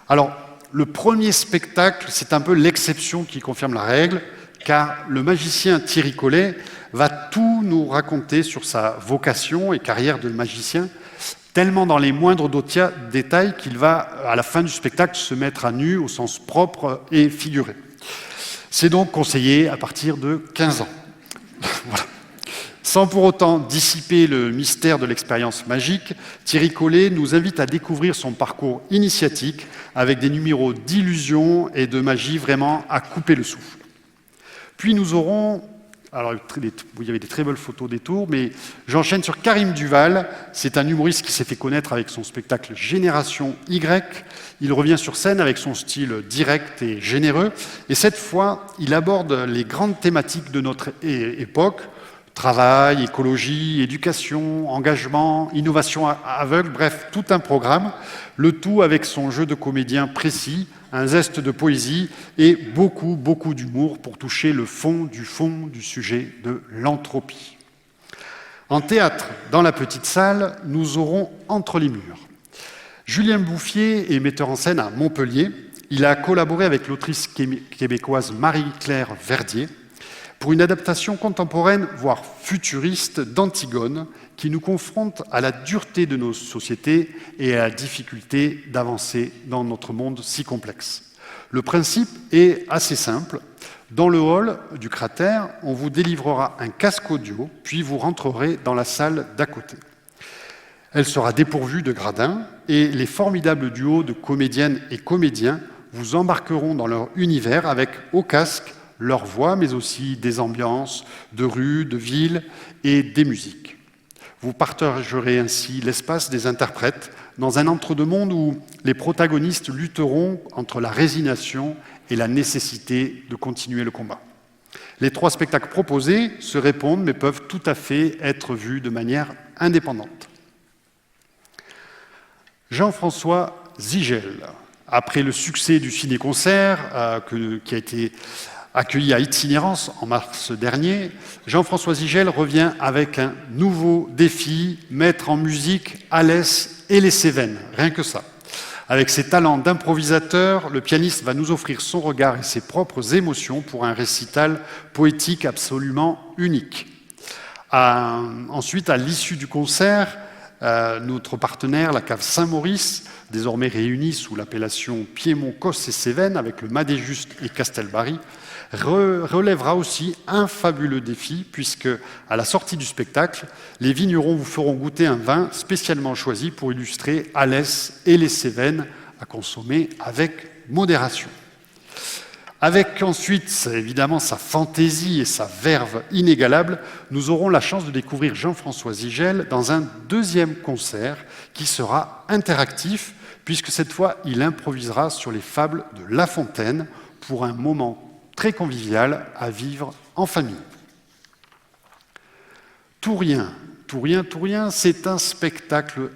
Alors, le premier spectacle, c'est un peu l'exception qui confirme la règle, car le magicien Thierry Collet va tout nous raconter sur sa vocation et carrière de magicien, tellement dans les moindres détails qu'il va, à la fin du spectacle, se mettre à nu au sens propre et figuré. C'est donc conseillé à partir de 15 ans. Voilà. Sans pour autant dissiper le mystère de l'expérience magique, Thierry Collet nous invite à découvrir son parcours initiatique avec des numéros d'illusion et de magie vraiment à couper le souffle. Puis nous aurons, alors il y avait des très belles photos des tours, mais j'enchaîne sur Karim Duval. C'est un humoriste qui s'est fait connaître avec son spectacle Génération Y. Il revient sur scène avec son style direct et généreux. Et cette fois, il aborde les grandes thématiques de notre époque: travail, écologie, éducation, engagement, innovation aveugle, bref, tout un programme, le tout avec son jeu de comédien précis, un zeste de poésie et beaucoup, beaucoup d'humour pour toucher le fond du sujet de l'entropie. En théâtre, dans la petite salle, nous aurons Entre les murs. Julien Bouffier est metteur en scène à Montpellier. Il a collaboré avec l'autrice québécoise Marie-Claire Verdier pour une adaptation contemporaine, voire futuriste, d'Antigone, qui nous confronte à la dureté de nos sociétés et à la difficulté d'avancer dans notre monde si complexe. Le principe est assez simple. Dans le hall du Cratère, on vous délivrera un casque audio, puis vous rentrerez dans la salle d'à côté. Elle sera dépourvue de gradins, et les formidables duos de comédiennes et comédiens vous embarqueront dans leur univers avec, au casque, leur voix, mais aussi des ambiances de rue, de ville et des musiques. Vous partagerez ainsi l'espace des interprètes dans un entre-deux-mondes où les protagonistes lutteront entre la résignation et la nécessité de continuer le combat. Les 3 spectacles proposés se répondent, mais peuvent tout à fait être vus de manière indépendante. Jean-François Zigel Après le succès du ciné-concert qui a été accueilli à Itinérance en mars dernier, Jean-François Zigel revient avec un nouveau défi, mettre en musique Alès et les Cévennes, rien que ça. Avec ses talents d'improvisateur, le pianiste va nous offrir son regard et ses propres émotions pour un récital poétique absolument unique. Ensuite, à l'issue du concert, notre partenaire, la cave Saint-Maurice, désormais réunie sous l'appellation Piémont, Cosse et Cévennes, avec le Madéjuste et Castelbarry, relèvera aussi un fabuleux défi, puisque à la sortie du spectacle, les vignerons vous feront goûter un vin spécialement choisi pour illustrer Alès et les Cévennes, à consommer avec modération. Avec ensuite, évidemment, sa fantaisie et sa verve inégalable, nous aurons la chance de découvrir Jean-François Zigel dans un deuxième concert qui sera interactif, puisque cette fois, il improvisera sur les fables de La Fontaine pour un moment très convivial à vivre en famille. Tout rien, c'est un spectacle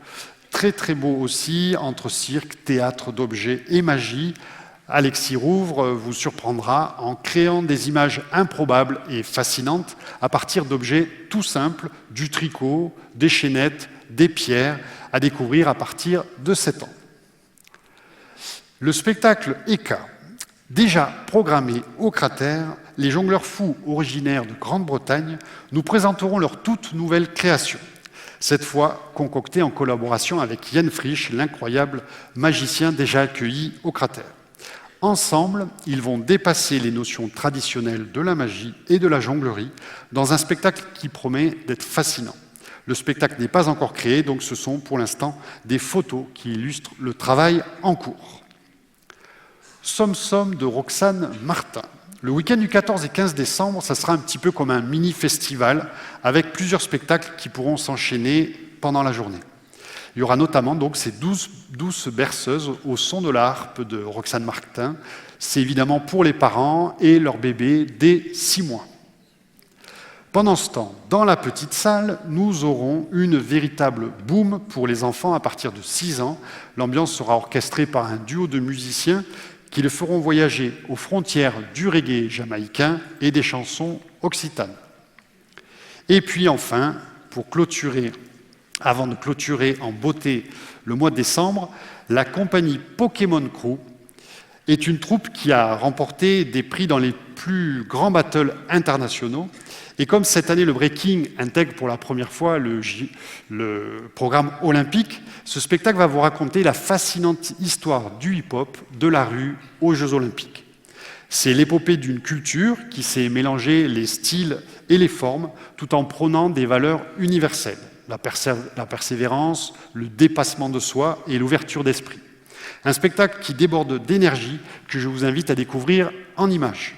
très très beau aussi, entre cirque, théâtre d'objets et magie. Alexis Rouvre vous surprendra en créant des images improbables et fascinantes à partir d'objets tout simples, du tricot, des chaînettes, des pierres, à découvrir à partir de 7 ans. Le spectacle Eka, déjà programmé au Cratère, les jongleurs fous originaires de Grande-Bretagne nous présenteront leur toute nouvelle création, cette fois concoctée en collaboration avec Yann Frisch, l'incroyable magicien déjà accueilli au Cratère. Ensemble, ils vont dépasser les notions traditionnelles de la magie et de la jonglerie dans un spectacle qui promet d'être fascinant. Le spectacle n'est pas encore créé, donc ce sont pour l'instant des photos qui illustrent le travail en cours. Somme de Roxane Martin. Le week-end du 14 et 15 décembre, ça sera un petit peu comme un mini-festival avec plusieurs spectacles qui pourront s'enchaîner pendant la journée. Il y aura notamment donc ces 12 douces berceuses au son de la harpe de Roxane Martin. C'est évidemment pour les parents et leurs bébés dès 6 mois. Pendant ce temps, dans la petite salle, nous aurons une véritable boum pour les enfants à partir de 6 ans. L'ambiance sera orchestrée par un duo de musiciens qui le feront voyager aux frontières du reggae jamaïcain et des chansons occitanes. Et puis enfin, avant de clôturer en beauté le mois de décembre, la compagnie Pokémon Crew est une troupe qui a remporté des prix dans les plus grands battles internationaux. Et comme cette année, le breaking intègre pour la première fois le programme olympique, ce spectacle va vous raconter la fascinante histoire du hip-hop, de la rue aux Jeux olympiques. C'est l'épopée d'une culture qui sait mélanger les styles et les formes tout en prônant des valeurs universelles. La persévérance, le dépassement de soi et l'ouverture d'esprit. Un spectacle qui déborde d'énergie que je vous invite à découvrir en images.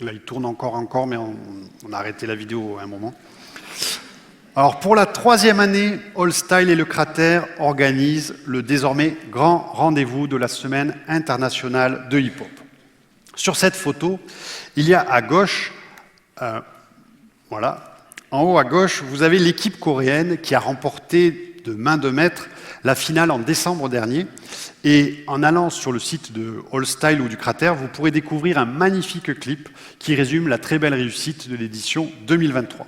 Là, il tourne encore, mais on a arrêté la vidéo à un moment. Alors, pour la 3e année, All Style et le Cratère organisent le désormais grand rendez-vous de la Semaine internationale de hip-hop. Sur cette photo, il y a à gauche, voilà, en haut à gauche, vous avez l'équipe coréenne qui a remporté de main de maître la finale en décembre dernier. Et en allant sur le site de All Style ou du Cratère, vous pourrez découvrir un magnifique clip qui résume la très belle réussite de l'édition 2023.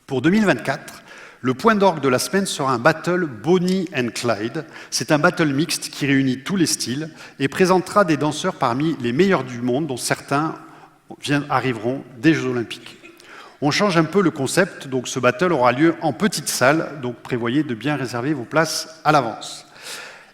Pour 2024, le point d'orgue de la semaine sera un battle Bonnie and Clyde. C'est un battle mixte qui réunit tous les styles et présentera des danseurs parmi les meilleurs du monde, dont certains arriveront des Jeux Olympiques. On change un peu le concept, donc ce battle aura lieu en petite salle, donc prévoyez de bien réserver vos places à l'avance.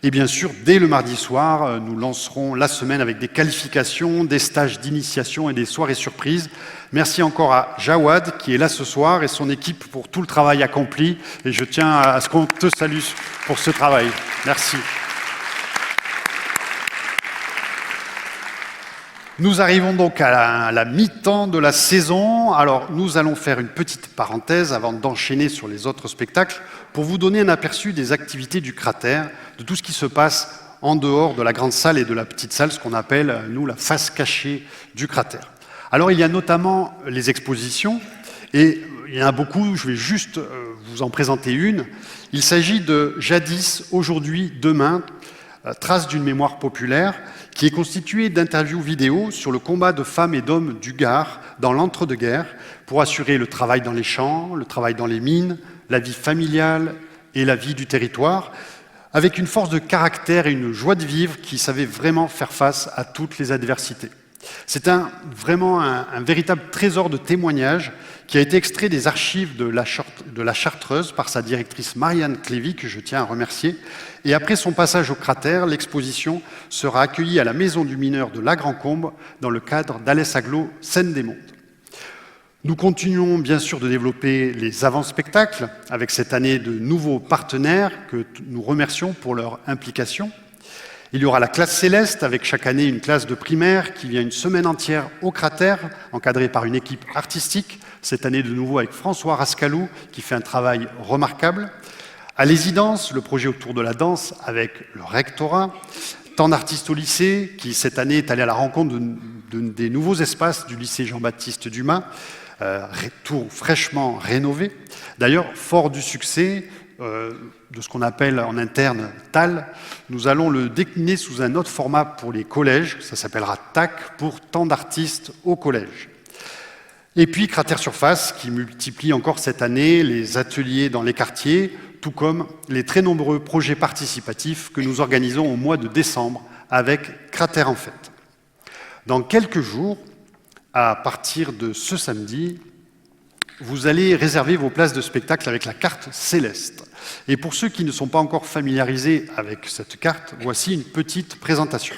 Et bien sûr, dès le mardi soir, nous lancerons la semaine avec des qualifications, des stages d'initiation et des soirées surprises. Merci encore à Jawad qui est là ce soir et son équipe pour tout le travail accompli. Et je tiens à ce qu'on te salue pour ce travail. Merci. Nous arrivons donc à la mi-temps de la saison. Alors, nous allons faire une petite parenthèse avant d'enchaîner sur les autres spectacles pour vous donner un aperçu des activités du cratère, de tout ce qui se passe en dehors de la grande salle et de la petite salle, ce qu'on appelle, nous, la face cachée du cratère. Alors, il y a notamment les expositions, et il y en a beaucoup, je vais juste vous en présenter une. Il s'agit de Jadis, aujourd'hui, demain, traces d'une mémoire populaire, qui est constituée d'interviews vidéo sur le combat de femmes et d'hommes du Gard dans l'entre-deux-guerres pour assurer le travail dans les champs, le travail dans les mines, la vie familiale et la vie du territoire, avec une force de caractère et une joie de vivre qui savaient vraiment faire face à toutes les adversités. C'est vraiment un véritable trésor de témoignages qui a été extrait des archives de la Chartreuse par sa directrice Marianne Clévy, que je tiens à remercier. Et après son passage au cratère, l'exposition sera accueillie à la Maison du Mineur de La Grand-Combe dans le cadre d'Alès Aglo Seine-des-Monts. Nous continuons bien sûr de développer les avant-spectacles avec cette année de nouveaux partenaires que nous remercions pour leur implication. Il y aura la classe céleste avec chaque année une classe de primaire qui vient une semaine entière au cratère, encadrée par une équipe artistique, cette année de nouveau avec François Rascalou qui fait un travail remarquable. À l'Ésidence, le projet autour de la danse avec le rectorat. Temps d'artistes au lycée qui cette année est allé à la rencontre des nouveaux espaces du lycée Jean-Baptiste Dumas, tout fraîchement rénové. D'ailleurs, fort du succès, de ce qu'on appelle en interne TAL, nous allons le décliner sous un autre format pour les collèges, ça s'appellera TAC, pour temps d'artistes au collège. Et puis Cratère Surface, qui multiplie encore cette année les ateliers dans les quartiers, tout comme les très nombreux projets participatifs que nous organisons au mois de décembre avec Cratère en Fête. Dans quelques jours, à partir de ce samedi, vous allez réserver vos places de spectacle avec la carte Céleste. Et pour ceux qui ne sont pas encore familiarisés avec cette carte, voici une petite présentation.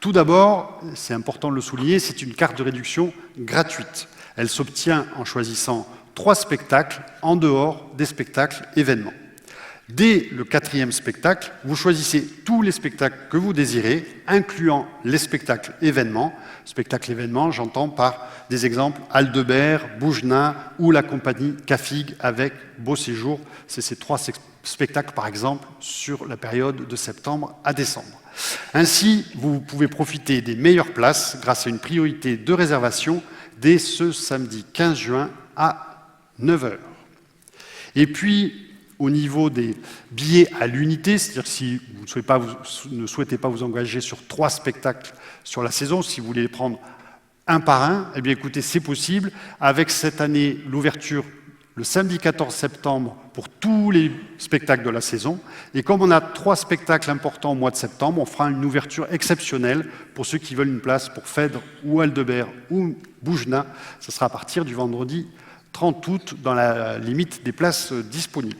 Tout d'abord, c'est important de le souligner, c'est une carte de réduction gratuite. Elle s'obtient en choisissant 3 spectacles en dehors des spectacles événements. Dès le 4e spectacle, vous choisissez tous les spectacles que vous désirez, incluant les spectacles événements. Spectacles événements, j'entends par des exemples Aldebert, Boujna ou la compagnie Cafig avec Beau Séjour. C'est ces 3 spectacles, par exemple, sur la période de septembre à décembre. Ainsi, vous pouvez profiter des meilleures places grâce à une priorité de réservation dès ce samedi 15 juin à 9h. Et puis, au niveau des billets à l'unité, c'est-à-dire si vous ne souhaitez pas vous engager sur 3 spectacles sur la saison, si vous voulez les prendre un par un, eh bien écoutez, c'est possible. Avec cette année, l'ouverture le samedi 14 septembre pour tous les spectacles de la saison. Et comme on a 3 spectacles importants au mois de septembre, on fera une ouverture exceptionnelle pour ceux qui veulent une place pour Phèdre ou Aldebert ou Boujna. Ce sera à partir du vendredi 30 août dans la limite des places disponibles.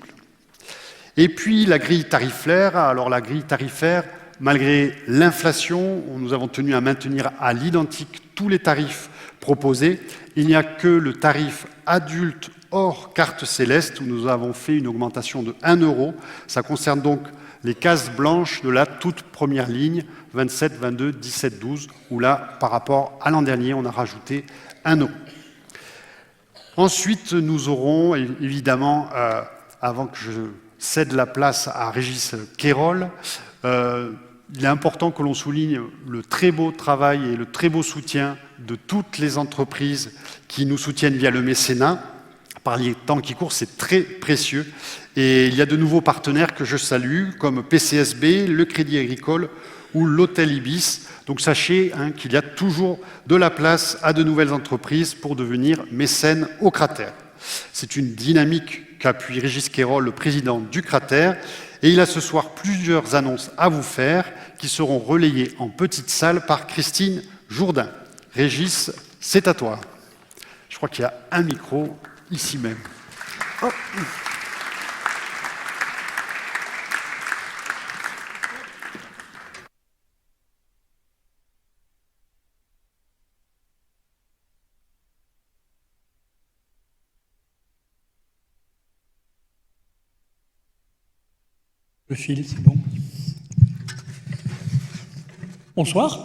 Et puis la grille tarifaire. Alors la grille tarifaire, malgré l'inflation, nous avons tenu à maintenir à l'identique tous les tarifs proposés. Il n'y a que le tarif adulte hors carte céleste où nous avons fait une augmentation de 1 €. Ça concerne donc les cases blanches de la toute première ligne, 27, 22, 17, 12, où là, par rapport à l'an dernier, on a rajouté 1 €. Ensuite, nous aurons évidemment, avant que je cède la place à Régis Quérol, il est important que l'on souligne le très beau travail et le très beau soutien de toutes les entreprises qui nous soutiennent via le mécénat. Par les temps qui courent, c'est très précieux. Et il y a de nouveaux partenaires que je salue, comme PCSB, le Crédit Agricole ou l'Hôtel Ibis. Donc sachez qu'il y a toujours de la place à de nouvelles entreprises pour devenir mécène au cratère. C'est une dynamique qu'appuie Régis Quérol, le président du cratère. Et il a ce soir plusieurs annonces à vous faire qui seront relayées en petite salle par Christine Jourdain. Régis, c'est à toi. Je crois qu'il y a un micro ici même. Oh. Le fil, c'est bon. Bonsoir.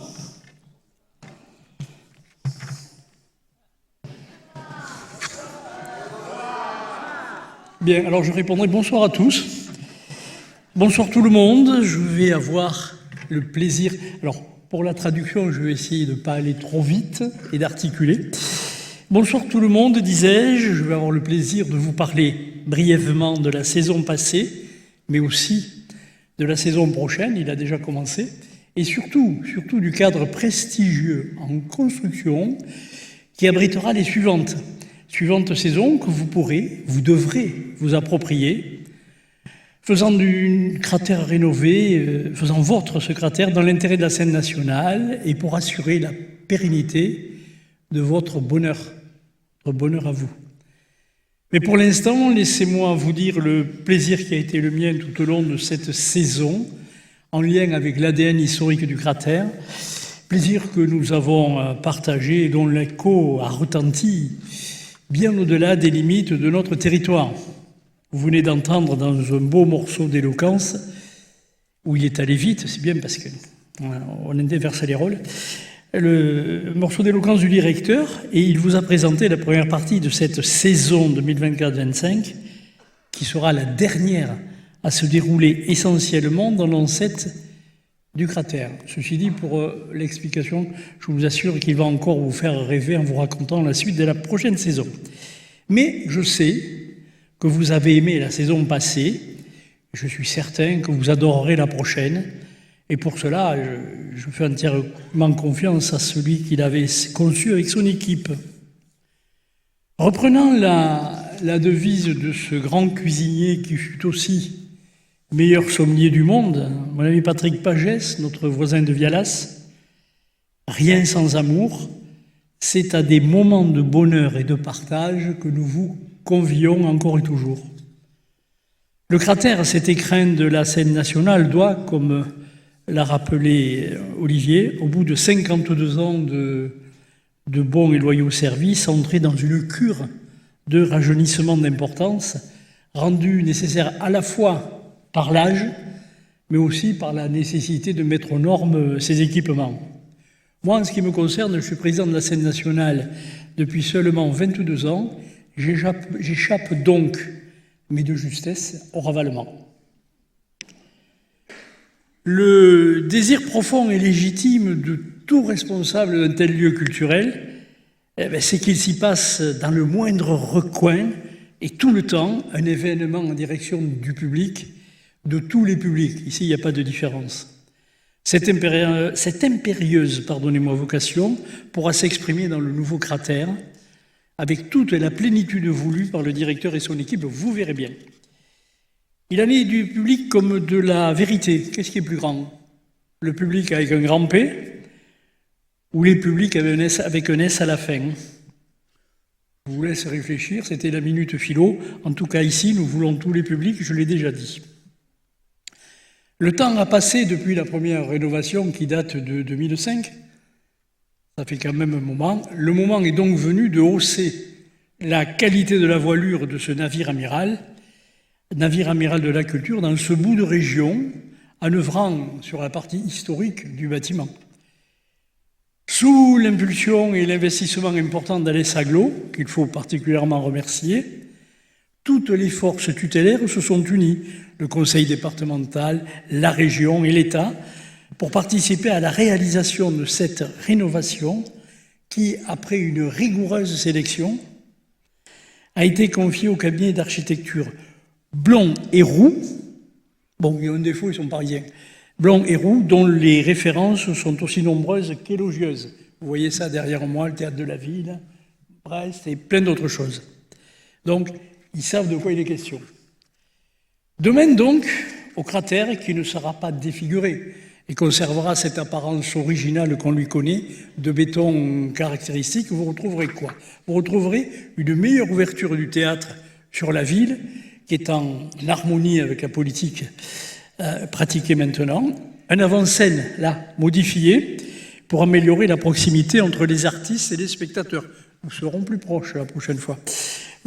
Bien, alors je répondrai bonsoir à tous. Bonsoir tout le monde. Je vais avoir le plaisir... Alors, pour la traduction, je vais essayer de ne pas aller trop vite et d'articuler. Bonsoir tout le monde, disais-je. Je vais avoir le plaisir de vous parler brièvement de la saison passée, mais aussi de la saison prochaine, il a déjà commencé, et surtout du cadre prestigieux en construction qui abritera les suivantes saisons que vous devrez vous approprier, faisant du cratère rénové, faisant vôtre ce cratère dans l'intérêt de la scène nationale et pour assurer la pérennité de votre bonheur à vous. Mais pour l'instant, laissez-moi vous dire le plaisir qui a été le mien tout au long de cette saison, en lien avec l'ADN historique du cratère, plaisir que nous avons partagé et dont l'écho a retenti bien au-delà des limites de notre territoire. Vous venez d'entendre dans un beau morceau d'éloquence, où il est allé vite, c'est bien parce qu'on inverse les rôles, le morceau d'éloquence du directeur, et il vous a présenté la première partie de cette saison 2024-25, qui sera la dernière à se dérouler essentiellement dans l'ancêtre du cratère. Ceci dit, pour l'explication, je vous assure qu'il va encore vous faire rêver en vous racontant la suite de la prochaine saison. Mais je sais que vous avez aimé la saison passée, je suis certain que vous adorerez la prochaine, et pour cela, je fais entièrement confiance à celui qui l'avait conçu avec son équipe. Reprenant la devise de ce grand cuisinier qui fut aussi meilleur sommelier du monde, mon ami Patrick Pagès, notre voisin de Vialas, rien sans amour, c'est à des moments de bonheur et de partage que nous vous convions encore et toujours. Le cratère, cet écrin de la scène nationale, doit, comme l'a rappelé Olivier, au bout de 52 ans de bons et loyaux services, entrer dans une cure de rajeunissement d'importance, rendue nécessaire à la fois par l'âge, mais aussi par la nécessité de mettre aux normes ces équipements. Moi, en ce qui me concerne, je suis président de la scène nationale depuis seulement 22 ans. J'échappe donc, mais de justesse, au ravalement. Le désir profond et légitime de tout responsable d'un tel lieu culturel, c'est qu'il s'y passe dans le moindre recoin et tout le temps un événement en direction du public, de tous les publics. Ici, il n'y a pas de différence. Cette impérieuse vocation pourra s'exprimer dans le nouveau cratère avec toute la plénitude voulue par le directeur et son équipe, vous verrez bien. Il en est du public comme de la vérité. Qu'est-ce qui est plus grand? Le public avec un grand P ou les publics avec un S à la fin? Je vous laisse réfléchir, c'était la minute philo. En tout cas, ici, nous voulons tous les publics, je l'ai déjà dit. Le temps a passé depuis la première rénovation qui date de 2005. Ça fait quand même un moment. Le moment est donc venu de hausser la qualité de la voilure de ce navire amiral de la culture, dans ce bout de région, en œuvrant sur la partie historique du bâtiment. Sous l'impulsion et l'investissement important d'Alès Aglo, qu'il faut particulièrement remercier, toutes les forces tutélaires se sont unies, le conseil départemental, la région et l'État, pour participer à la réalisation de cette rénovation qui, après une rigoureuse sélection, a été confiée au cabinet d'architecture Blond et Roux. Bon, il y a un défaut, ils sont parisiens. Blond et Roux, dont les références sont aussi nombreuses qu'élogieuses. Vous voyez ça derrière moi, le théâtre de la ville, Brest et plein d'autres choses. Donc, ils savent de quoi il est question. Domaine donc au cratère qui ne sera pas défiguré et conservera cette apparence originale qu'on lui connaît, de béton caractéristique. Vous retrouverez quoi? Vous retrouverez une meilleure ouverture du théâtre sur la ville, qui est en harmonie avec la politique pratiquée maintenant, un avant-scène, là, modifié, pour améliorer la proximité entre les artistes et les spectateurs. Nous serons plus proches la prochaine fois.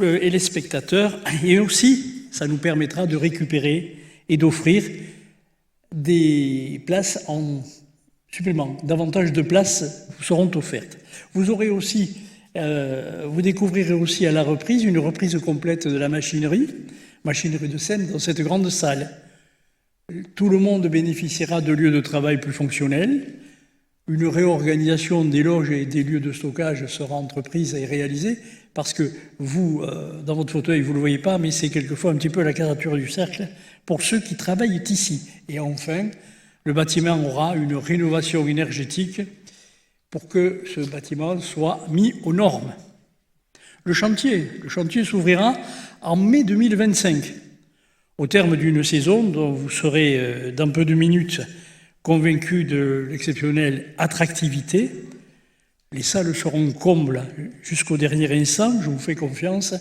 Et les spectateurs, et aussi, ça nous permettra de récupérer et d'offrir des places en supplément. Davantage de places vous seront offertes. Vous aurez aussi Vous découvrirez aussi à la reprise une reprise complète de la machinerie de scène dans cette grande salle. Tout le monde bénéficiera de lieux de travail plus fonctionnels. Une réorganisation des loges et des lieux de stockage sera entreprise et réalisée parce que vous, dans votre fauteuil, vous ne le voyez pas, mais c'est quelquefois un petit peu la quadrature du cercle pour ceux qui travaillent ici. Et enfin, le bâtiment aura une rénovation énergétique pour que ce bâtiment soit mis aux normes. Le chantier s'ouvrira en mai 2025. Au terme d'une saison dont vous serez dans peu de minutes convaincus de l'exceptionnelle attractivité, les salles seront combles jusqu'au dernier instant, je vous fais confiance,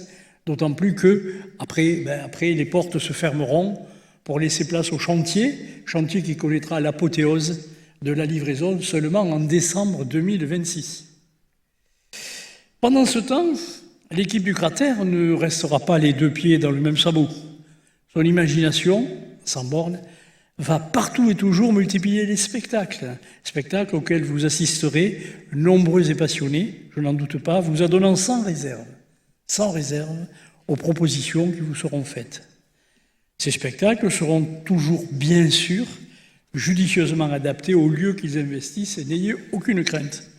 d'autant plus que après les portes se fermeront pour laisser place au chantier qui connaîtra l'apothéose de la livraison seulement en décembre 2026. Pendant ce temps, l'équipe du cratère ne restera pas les deux pieds dans le même sabot. Son imagination, sans borne, va partout et toujours multiplier les spectacles auxquels vous assisterez, nombreux et passionnés, je n'en doute pas, vous adonnant sans réserve aux propositions qui vous seront faites. Ces spectacles seront toujours, bien sûr, judicieusement adaptés aux lieux qu'ils investissent et n'ayez aucune crainte.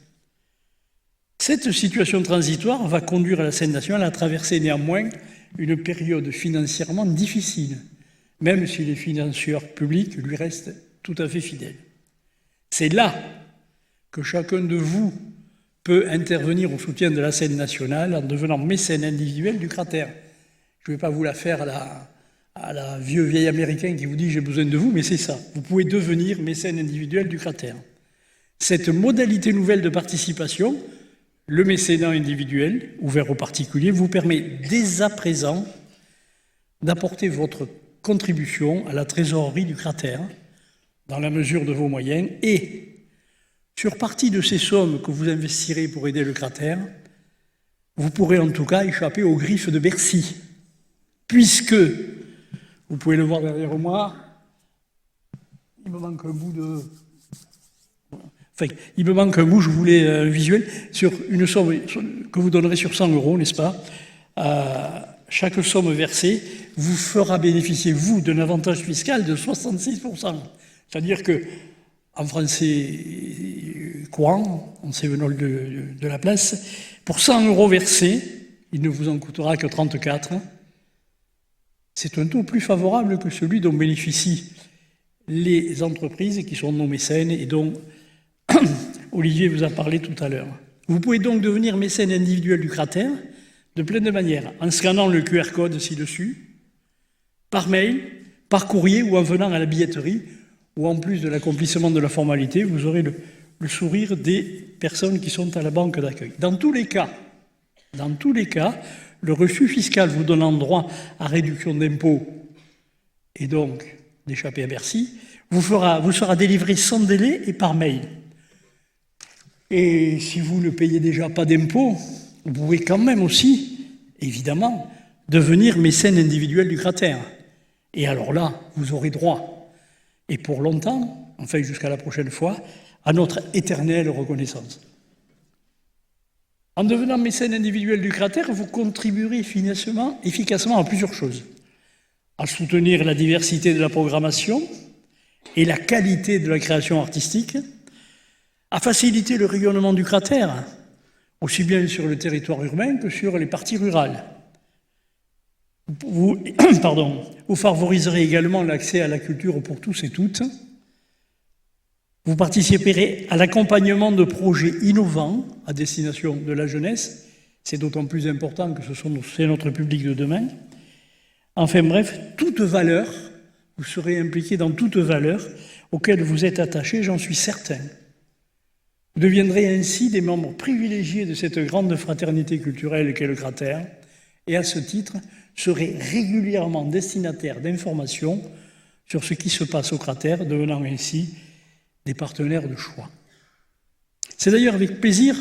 Cette situation transitoire va conduire la scène nationale à traverser néanmoins une période financièrement difficile, même si les financeurs publics lui restent tout à fait fidèles. C'est là que chacun de vous peut intervenir au soutien de la scène nationale en devenant mécène individuel du cratère. Je ne vais pas vous la faire à la vieil américain qui vous dit « j'ai besoin de vous », mais c'est ça. Vous pouvez devenir mécène individuel du cratère. Cette modalité nouvelle de participation, le mécénat individuel, ouvert aux particuliers, vous permet dès à présent d'apporter votre contribution à la trésorerie du cratère, dans la mesure de vos moyens, et sur partie de ces sommes que vous investirez pour aider le cratère, vous pourrez en tout cas échapper aux griffes de Bercy, puisque, vous pouvez le voir derrière moi, il me manque un bout de... Enfin, il me manque un bout, je voulais un visuel, sur une somme que vous donnerez sur 100 €, n'est-ce pas ? Chaque somme versée vous fera bénéficier, vous, d'un avantage fiscal de 66%. C'est-à-dire que, en français courant, en cévenol de la place, pour 100 € versés, il ne vous en coûtera que 34. C'est un taux plus favorable que celui dont bénéficient les entreprises qui sont nos mécènes et dont Olivier vous a parlé tout à l'heure. Vous pouvez donc devenir mécène individuel du cratère de plein de manières, en scannant le QR code ci-dessus, par mail, par courrier ou en venant à la billetterie, où en plus de l'accomplissement de la formalité, vous aurez le sourire des personnes qui sont à la banque d'accueil. Dans tous les cas, le reçu fiscal vous donnant droit à réduction d'impôts et donc d'échapper à Bercy, vous sera délivré sans délai et par mail. Et si vous ne payez déjà pas d'impôts, vous pouvez quand même aussi, évidemment, devenir mécène individuel du cratère. Et alors là, vous aurez droit, et pour longtemps, enfin jusqu'à la prochaine fois, à notre éternelle reconnaissance. En devenant mécène individuel du cratère, vous contribuerez efficacement à plusieurs choses. À soutenir la diversité de la programmation et la qualité de la création artistique, à faciliter le rayonnement du cratère, aussi bien sur le territoire urbain que sur les parties rurales. Vous favoriserez également l'accès à la culture pour tous et toutes. Vous participerez à l'accompagnement de projets innovants à destination de la jeunesse. C'est d'autant plus important que c'est notre public de demain. Enfin bref, toute valeur, vous serez impliqué dans toute valeur auquel vous êtes attaché, j'en suis certain. Vous deviendrez ainsi des membres privilégiés de cette grande fraternité culturelle qu'est le cratère, et à ce titre, serez régulièrement destinataires d'informations sur ce qui se passe au cratère, devenant ainsi des partenaires de choix. C'est d'ailleurs avec plaisir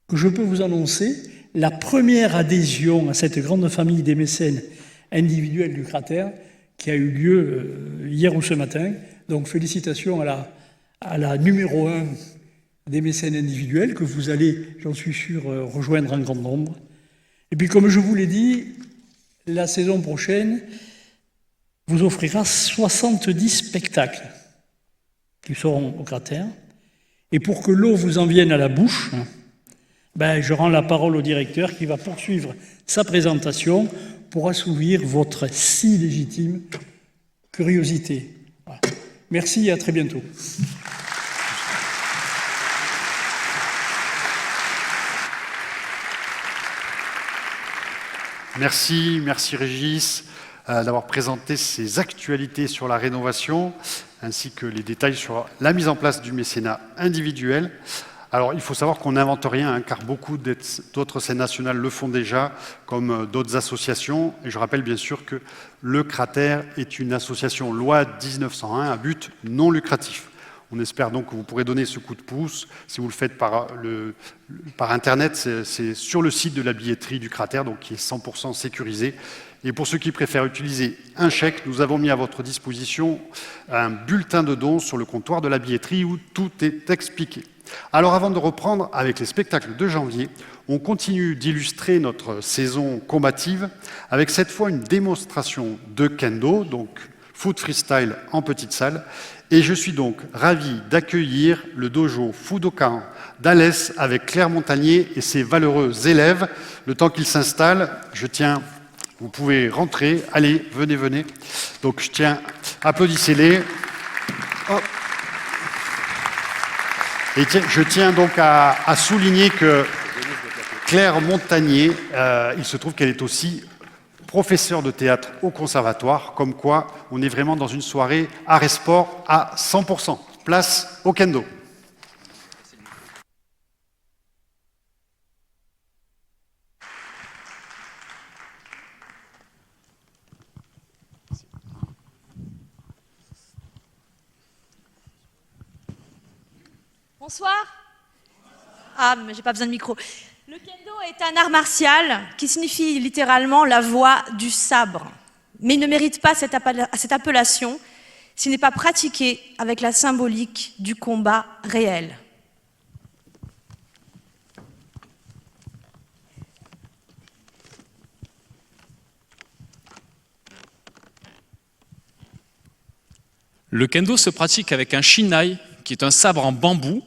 que je peux vous annoncer la première adhésion à cette grande famille des mécènes individuels du cratère qui a eu lieu hier ou ce matin. Donc félicitations à la numéro 1 des mécènes individuels que vous allez, j'en suis sûr, rejoindre en grand nombre. Et puis, comme je vous l'ai dit, la saison prochaine vous offrira 70 spectacles qui seront au cratère. Et pour que l'eau vous en vienne à la bouche, je rends la parole au directeur qui va poursuivre sa présentation pour assouvir votre si légitime curiosité. Voilà. Merci et à très bientôt. Merci Régis d'avoir présenté ces actualités sur la rénovation, ainsi que les détails sur la mise en place du mécénat individuel. Alors, il faut savoir qu'on n'invente rien, car beaucoup d'autres scènes nationales le font déjà, comme d'autres associations. Et je rappelle bien sûr que le Cratère est une association loi 1901 à but non lucratif. On espère donc que vous pourrez donner ce coup de pouce. Si vous le faites par Internet, c'est sur le site de la billetterie du Cratère, donc qui est 100% sécurisé. Et pour ceux qui préfèrent utiliser un chèque, nous avons mis à votre disposition un bulletin de dons sur le comptoir de la billetterie où tout est expliqué. Alors avant de reprendre avec les spectacles de janvier, on continue d'illustrer notre saison combative avec cette fois une démonstration de kendo, donc foot freestyle en petite salle. Et je suis donc ravi d'accueillir le dojo Fudokan d'Alès avec Claire Montagnier et ses valeureux élèves. Le temps qu'ils s'installent, vous pouvez rentrer, allez, venez. Donc applaudissez-les. Oh. Et je tiens donc à souligner que Claire Montagnier, il se trouve qu'elle est aussi professeure de théâtre au conservatoire, comme quoi on est vraiment dans une soirée art et sport à 100%. Place au kendo. Bonsoir. Ah, mais j'ai pas besoin de micro. Le kendo est un art martial qui signifie littéralement la voie du sabre. Mais il ne mérite pas cette appellation s'il n'est pas pratiqué avec la symbolique du combat réel. Le kendo se pratique avec un shinai, qui est un sabre en bambou,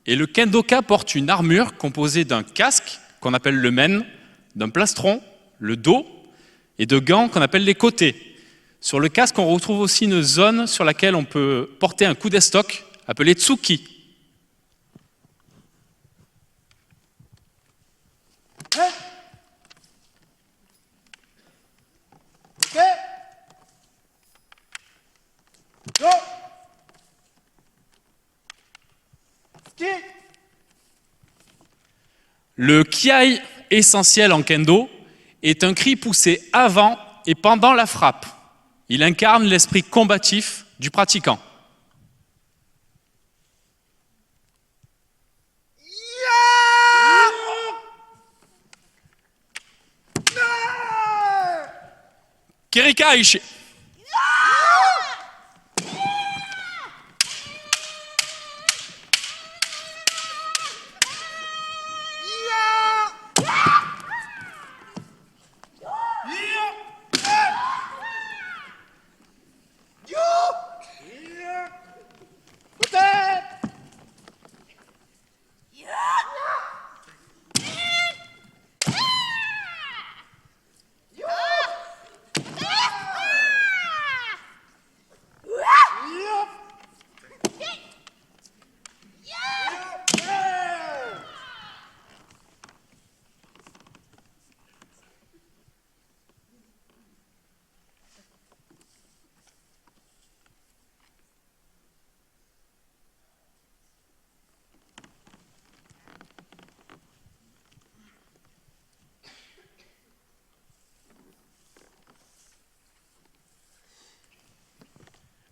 et le kendoka porte une armure composée d'un casque, qu'on appelle le men, d'un plastron, le dos, et de gants qu'on appelle les côtés. Sur le casque, on retrouve aussi une zone sur laquelle on peut porter un coup d'estoc, appelé tsuki. Le kiai essentiel en kendo est un cri poussé avant et pendant la frappe. Il incarne l'esprit combatif du pratiquant. Kirika Aishi.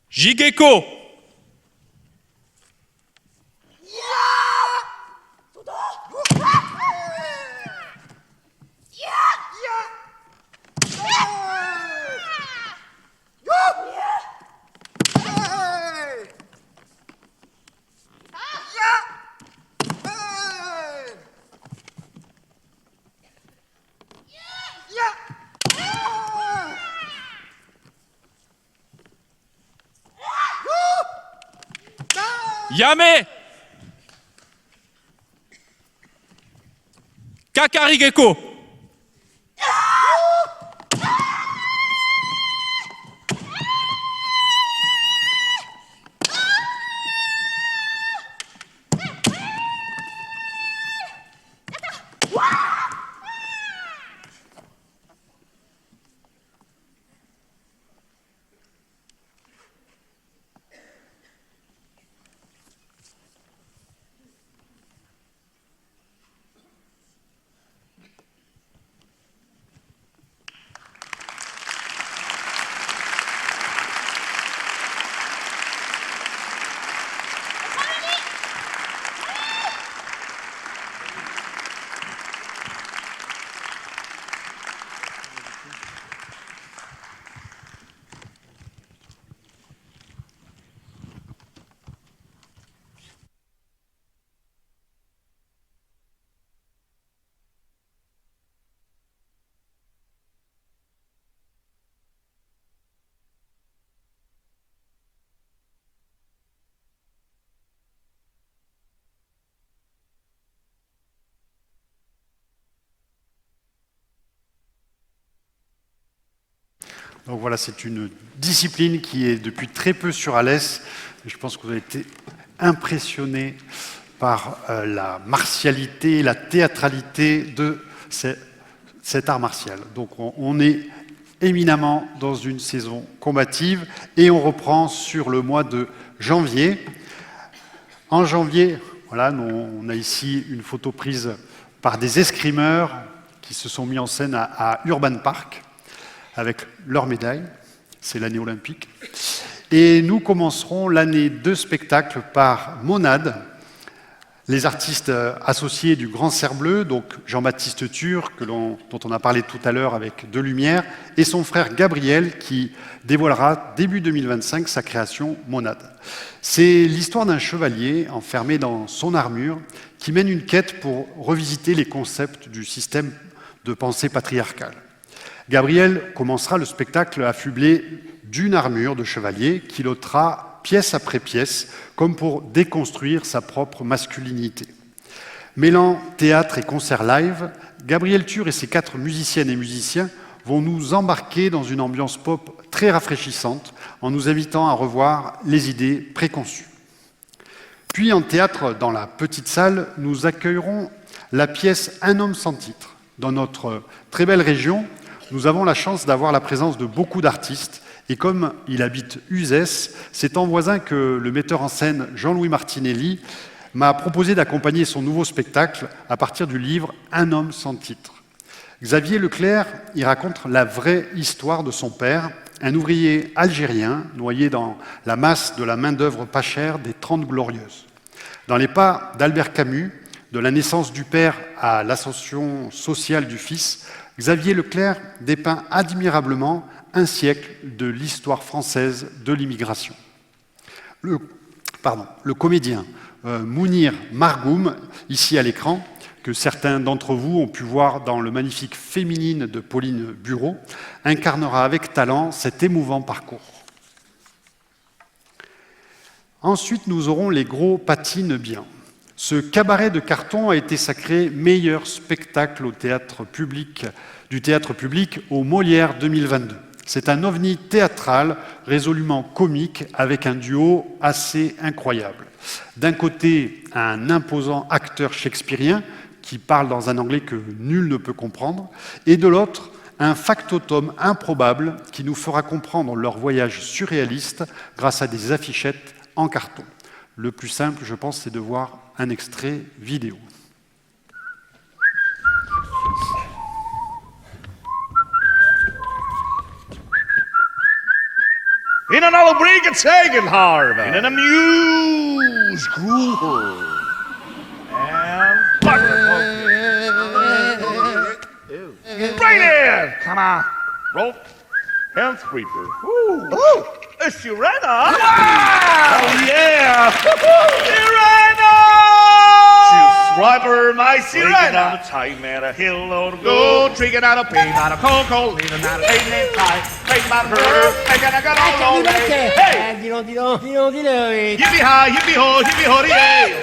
Jigeko. Yame. Kakarigeko. Donc voilà, c'est une discipline qui est depuis très peu sur Alès. Je pense que vous avez été impressionnés par la martialité, la théâtralité de cet art martial. Donc on est éminemment dans une saison combative et on reprend sur le mois de janvier. En janvier, voilà, on a ici une photo prise par des escrimeurs qui se sont mis en scène à Urban Park avec leurs médailles. C'est l'année olympique. Et nous commencerons l'année de spectacle par Monade, les artistes associés du Grand Cerf Bleu, donc Jean-Baptiste Thur, dont on a parlé tout à l'heure avec De Lumière, et son frère Gabriel, qui dévoilera début 2025 sa création Monade. C'est l'histoire d'un chevalier enfermé dans son armure qui mène une quête pour revisiter les concepts du système de pensée patriarcale. Gabriel commencera le spectacle affublé d'une armure de chevalier qu'il ôtera pièce après pièce, comme pour déconstruire sa propre masculinité. Mêlant théâtre et concert live, Gabriel Thur et ses 4 musiciennes et musiciens vont nous embarquer dans une ambiance pop très rafraîchissante en nous invitant à revoir les idées préconçues. Puis en théâtre, dans la petite salle, nous accueillerons la pièce Un homme sans titre. Dans notre très belle région, nous avons la chance d'avoir la présence de beaucoup d'artistes et comme il habite Uzès, c'est en voisin que le metteur en scène Jean-Louis Martinelli m'a proposé d'accompagner son nouveau spectacle à partir du livre Un homme sans titre. Xavier Leclerc y raconte la vraie histoire de son père, un ouvrier algérien noyé dans la masse de la main-d'œuvre pas chère des 30 Glorieuses. Dans les pas d'Albert Camus, de la naissance du père à l'ascension sociale du fils, Xavier Leclerc dépeint admirablement un siècle de l'histoire française de l'immigration. Le comédien Mounir Margoum, ici à l'écran, que certains d'entre vous ont pu voir dans le magnifique Féminine de Pauline Bureau, incarnera avec talent cet émouvant parcours. Ensuite, nous aurons Les Gros patinent bien. Ce cabaret de carton a été sacré meilleur spectacle du théâtre public au Molière 2022. C'est un ovni théâtral résolument comique avec un duo assez incroyable. D'un côté, un imposant acteur shakespearien qui parle dans un anglais que nul ne peut comprendre, et de l'autre, un factotum improbable qui nous fera comprendre leur voyage surréaliste grâce à des affichettes en carton. Le plus simple, je pense, c'est de voir un extrait vidéo. In an Albregensagenharve, in an amuse gruel, and right in! Come on, rope and sweeper. Ooh. Ooh. A Sirena! Wow! Oh, yeah! Sirena! Riper, my sirena. Down the time at a hill or go. Drinking out of pain, out of cocoa. Leaving out of pain and pie. Making out of her. Making a good old day. Hey! Dis donc. Yippee hi, yippee ho, yippee ho, yay!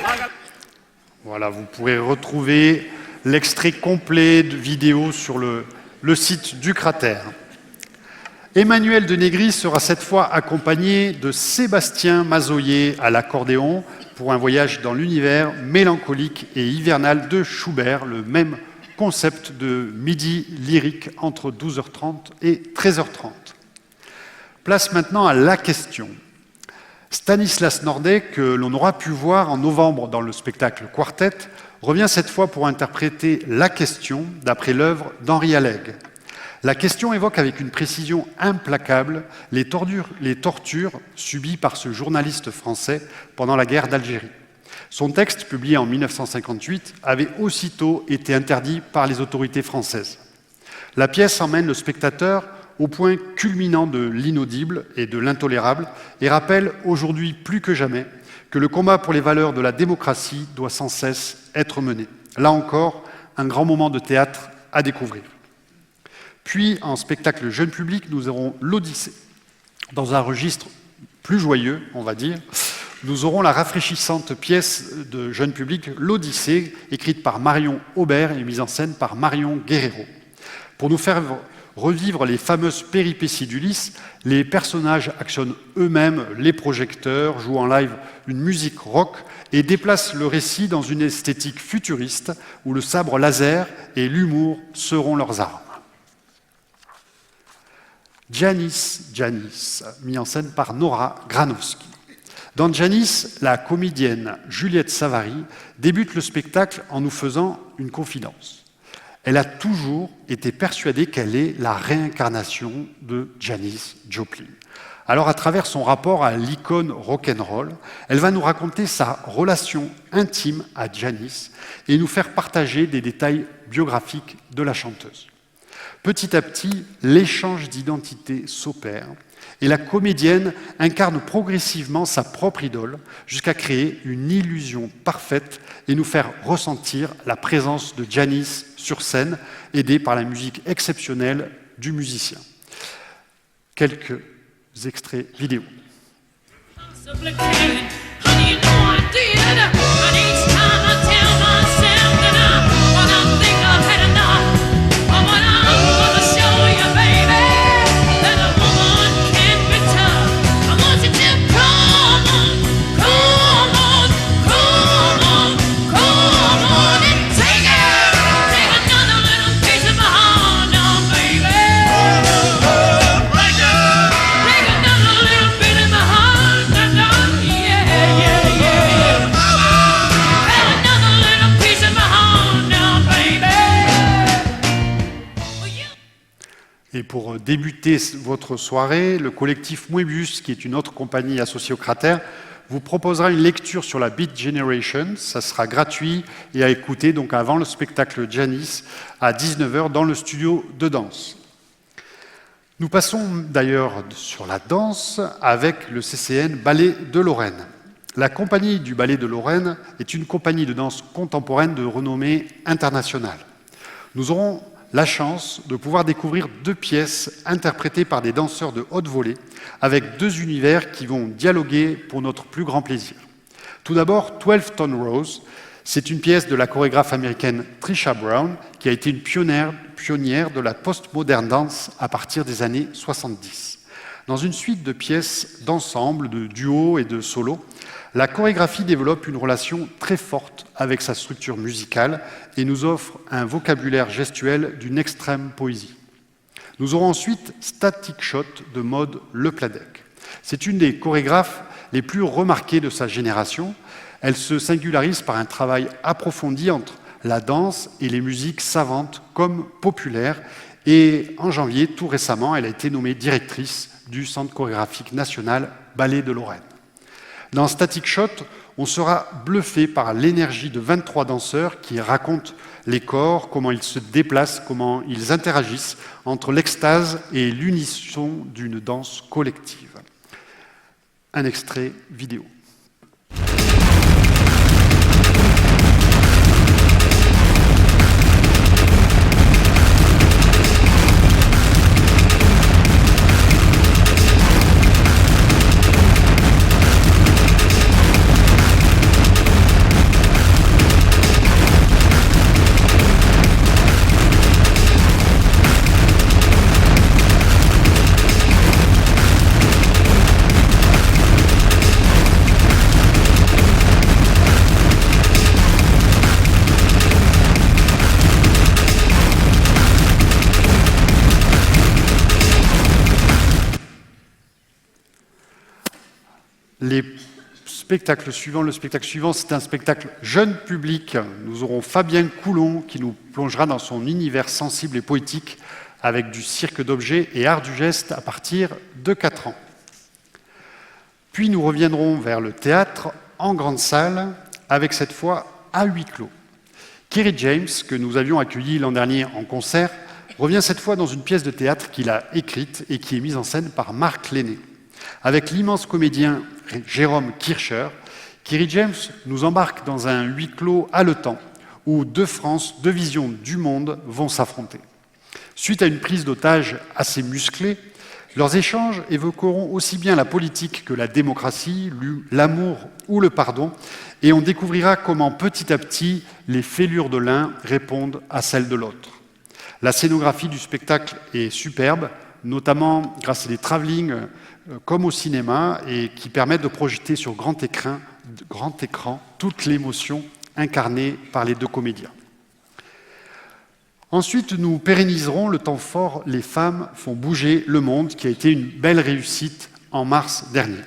Voilà, vous pourrez retrouver l'extrait complet de vidéo sur le site du cratère. Emmanuel de Negri sera cette fois accompagné de Sébastien Mazoyer à l'accordéon pour un voyage dans l'univers mélancolique et hivernal de Schubert, le même concept de midi lyrique entre 12h30 et 13h30. Place maintenant à la question. Stanislas Nordet, que l'on aura pu voir en novembre dans le spectacle Quartet, revient cette fois pour interpréter la question d'après l'œuvre d'Henri Allègre. La question évoque avec une précision implacable les tortures subies par ce journaliste français pendant la guerre d'Algérie. Son texte, publié en 1958, avait aussitôt été interdit par les autorités françaises. La pièce emmène le spectateur au point culminant de l'inaudible et de l'intolérable et rappelle aujourd'hui plus que jamais que le combat pour les valeurs de la démocratie doit sans cesse être mené. Là encore, un grand moment de théâtre à découvrir. Puis, en spectacle jeune public, nous aurons l'Odyssée. Dans un registre plus joyeux, on va dire, nous aurons la rafraîchissante pièce de jeune public, l'Odyssée, écrite par Marion Aubert et mise en scène par Marion Guerrero. Pour nous faire revivre les fameuses péripéties d'Ulysse, les personnages actionnent eux-mêmes les projecteurs, jouent en live une musique rock et déplacent le récit dans une esthétique futuriste où le sabre laser et l'humour seront leurs armes. Janis, mis en scène par Nora Granowski. Dans Janis, la comédienne Juliette Savary débute le spectacle en nous faisant une confidence. Elle a toujours été persuadée qu'elle est la réincarnation de Janis Joplin. Alors, à travers son rapport à l'icône rock'n'roll, elle va nous raconter sa relation intime à Janis et nous faire partager des détails biographiques de la chanteuse. Petit à petit, l'échange d'identité s'opère et la comédienne incarne progressivement sa propre idole jusqu'à créer une illusion parfaite et nous faire ressentir la présence de Janis sur scène, aidée par la musique exceptionnelle du musicien. Quelques extraits vidéo. Et pour débuter votre soirée, le collectif Moebius, qui est une autre compagnie associée au cratère, vous proposera une lecture sur la Beat Generation. Ça sera gratuit et à écouter donc avant le spectacle Janis à 19h dans le studio de danse. Nous passons d'ailleurs sur la danse avec le CCN Ballet de Lorraine. La compagnie du Ballet de Lorraine est une compagnie de danse contemporaine de renommée internationale. Nous aurons la chance de pouvoir découvrir 2 pièces interprétées par des danseurs de haute volée avec 2 univers qui vont dialoguer pour notre plus grand plaisir. Tout d'abord, 12 Ton Rose, c'est une pièce de la chorégraphe américaine Trisha Brown qui a été une pionnière de la post-modern dance à partir des années 70. Dans une suite de pièces d'ensemble, de duos et de solos, la chorégraphie développe une relation très forte avec sa structure musicale et nous offre un vocabulaire gestuel d'une extrême poésie. Nous aurons ensuite Static Shot de Maud Lepladec. C'est une des chorégraphes les plus remarquées de sa génération. Elle se singularise par un travail approfondi entre la danse et les musiques savantes comme populaires. Et en janvier, tout récemment, elle a été nommée directrice du Centre chorégraphique national Ballet de Lorraine. Dans Static Shot, on sera bluffé par l'énergie de 23 danseurs qui racontent les corps, comment ils se déplacent, comment ils interagissent entre l'extase et l'unisson d'une danse collective. Un extrait vidéo. le spectacle suivant, c'est un spectacle jeune public. Nous aurons Fabien Coulon qui nous plongera dans son univers sensible et poétique avec du cirque d'objets et art du geste à partir de 4 ans. Puis nous reviendrons vers le théâtre en grande salle avec cette fois à huis clos. Kerry James, que nous avions accueilli l'an dernier en concert, revient cette fois dans une pièce de théâtre qu'il a écrite et qui est mise en scène par Marc Lenné. Avec l'immense comédien Jérôme Kircher, Kerry James nous embarque dans un huis clos haletant où deux France, deux visions du monde vont s'affronter. Suite à une prise d'otage assez musclée, leurs échanges évoqueront aussi bien la politique que la démocratie, l'amour ou le pardon, et on découvrira comment petit à petit les fêlures de l'un répondent à celles de l'autre. La scénographie du spectacle est superbe, notamment grâce à des travelling comme au cinéma et qui permettent de projeter sur grand écran toute l'émotion incarnée par les deux comédiens. Ensuite, nous pérenniserons le temps fort « Les femmes font bouger le monde » qui a été une belle réussite en mars dernier.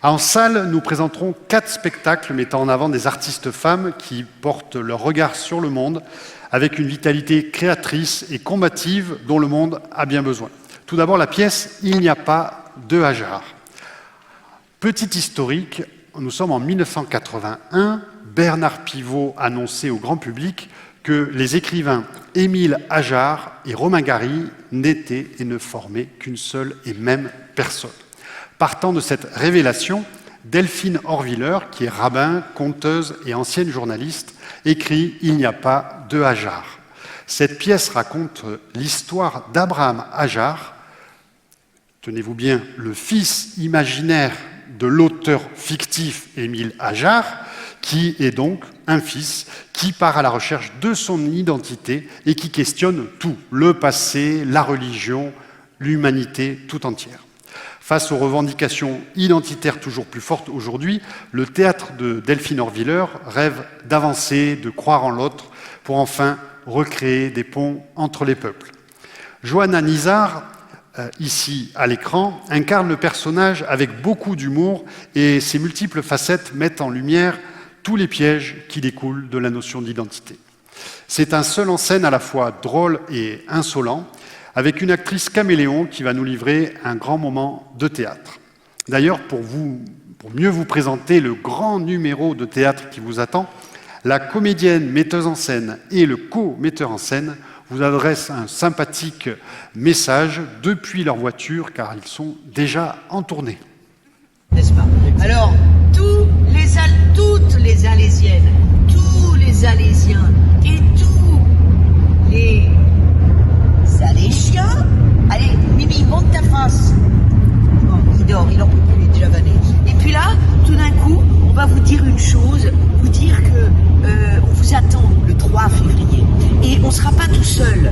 En salle, nous présenterons 4 spectacles mettant en avant des artistes femmes qui portent leur regard sur le monde avec une vitalité créatrice et combative dont le monde a bien besoin. Tout d'abord, la pièce « Il n'y a pas de hasard ». Petit historique, nous sommes en 1981, Bernard Pivot annonçait au grand public que les écrivains Émile Ajar et Romain Gary n'étaient et ne formaient qu'une seule et même personne. Partant de cette révélation, Delphine Horviller, qui est rabbin, conteuse et ancienne journaliste, écrit « Il n'y a pas de Ajar ». Cette pièce raconte l'histoire d'Abraham Ajar, tenez-vous bien, le fils imaginaire de l'auteur fictif Émile Ajar, qui est donc un fils qui part à la recherche de son identité et qui questionne tout, le passé, la religion, l'humanité tout entière. Face aux revendications identitaires toujours plus fortes aujourd'hui, le théâtre de Delphine Horviller rêve d'avancer, de croire en l'autre, pour enfin recréer des ponts entre les peuples. Johanna Nizar, ici à l'écran, incarne le personnage avec beaucoup d'humour et ses multiples facettes mettent en lumière tous les pièges qui découlent de la notion d'identité. C'est un seul en scène à la fois drôle et insolent, avec une actrice caméléon qui va nous livrer un grand moment de théâtre. D'ailleurs, pour mieux vous présenter le grand numéro de théâtre qui vous attend, la comédienne metteuse en scène et le co-metteur en scène vous adressent un sympathique message depuis leur voiture, car ils sont déjà en tournée. N'est-ce pas? Alors, toutes les Alésiennes, tous les Alésiens et tous les Alésiens, allez, Mimi, monte ta face. Bon, il dort, il en peut plus, il est déjà vanné. Et puis là, tout d'un coup, on va vous dire une chose, vous dire que on vous attend le 3 février. Et on ne sera pas tout seul.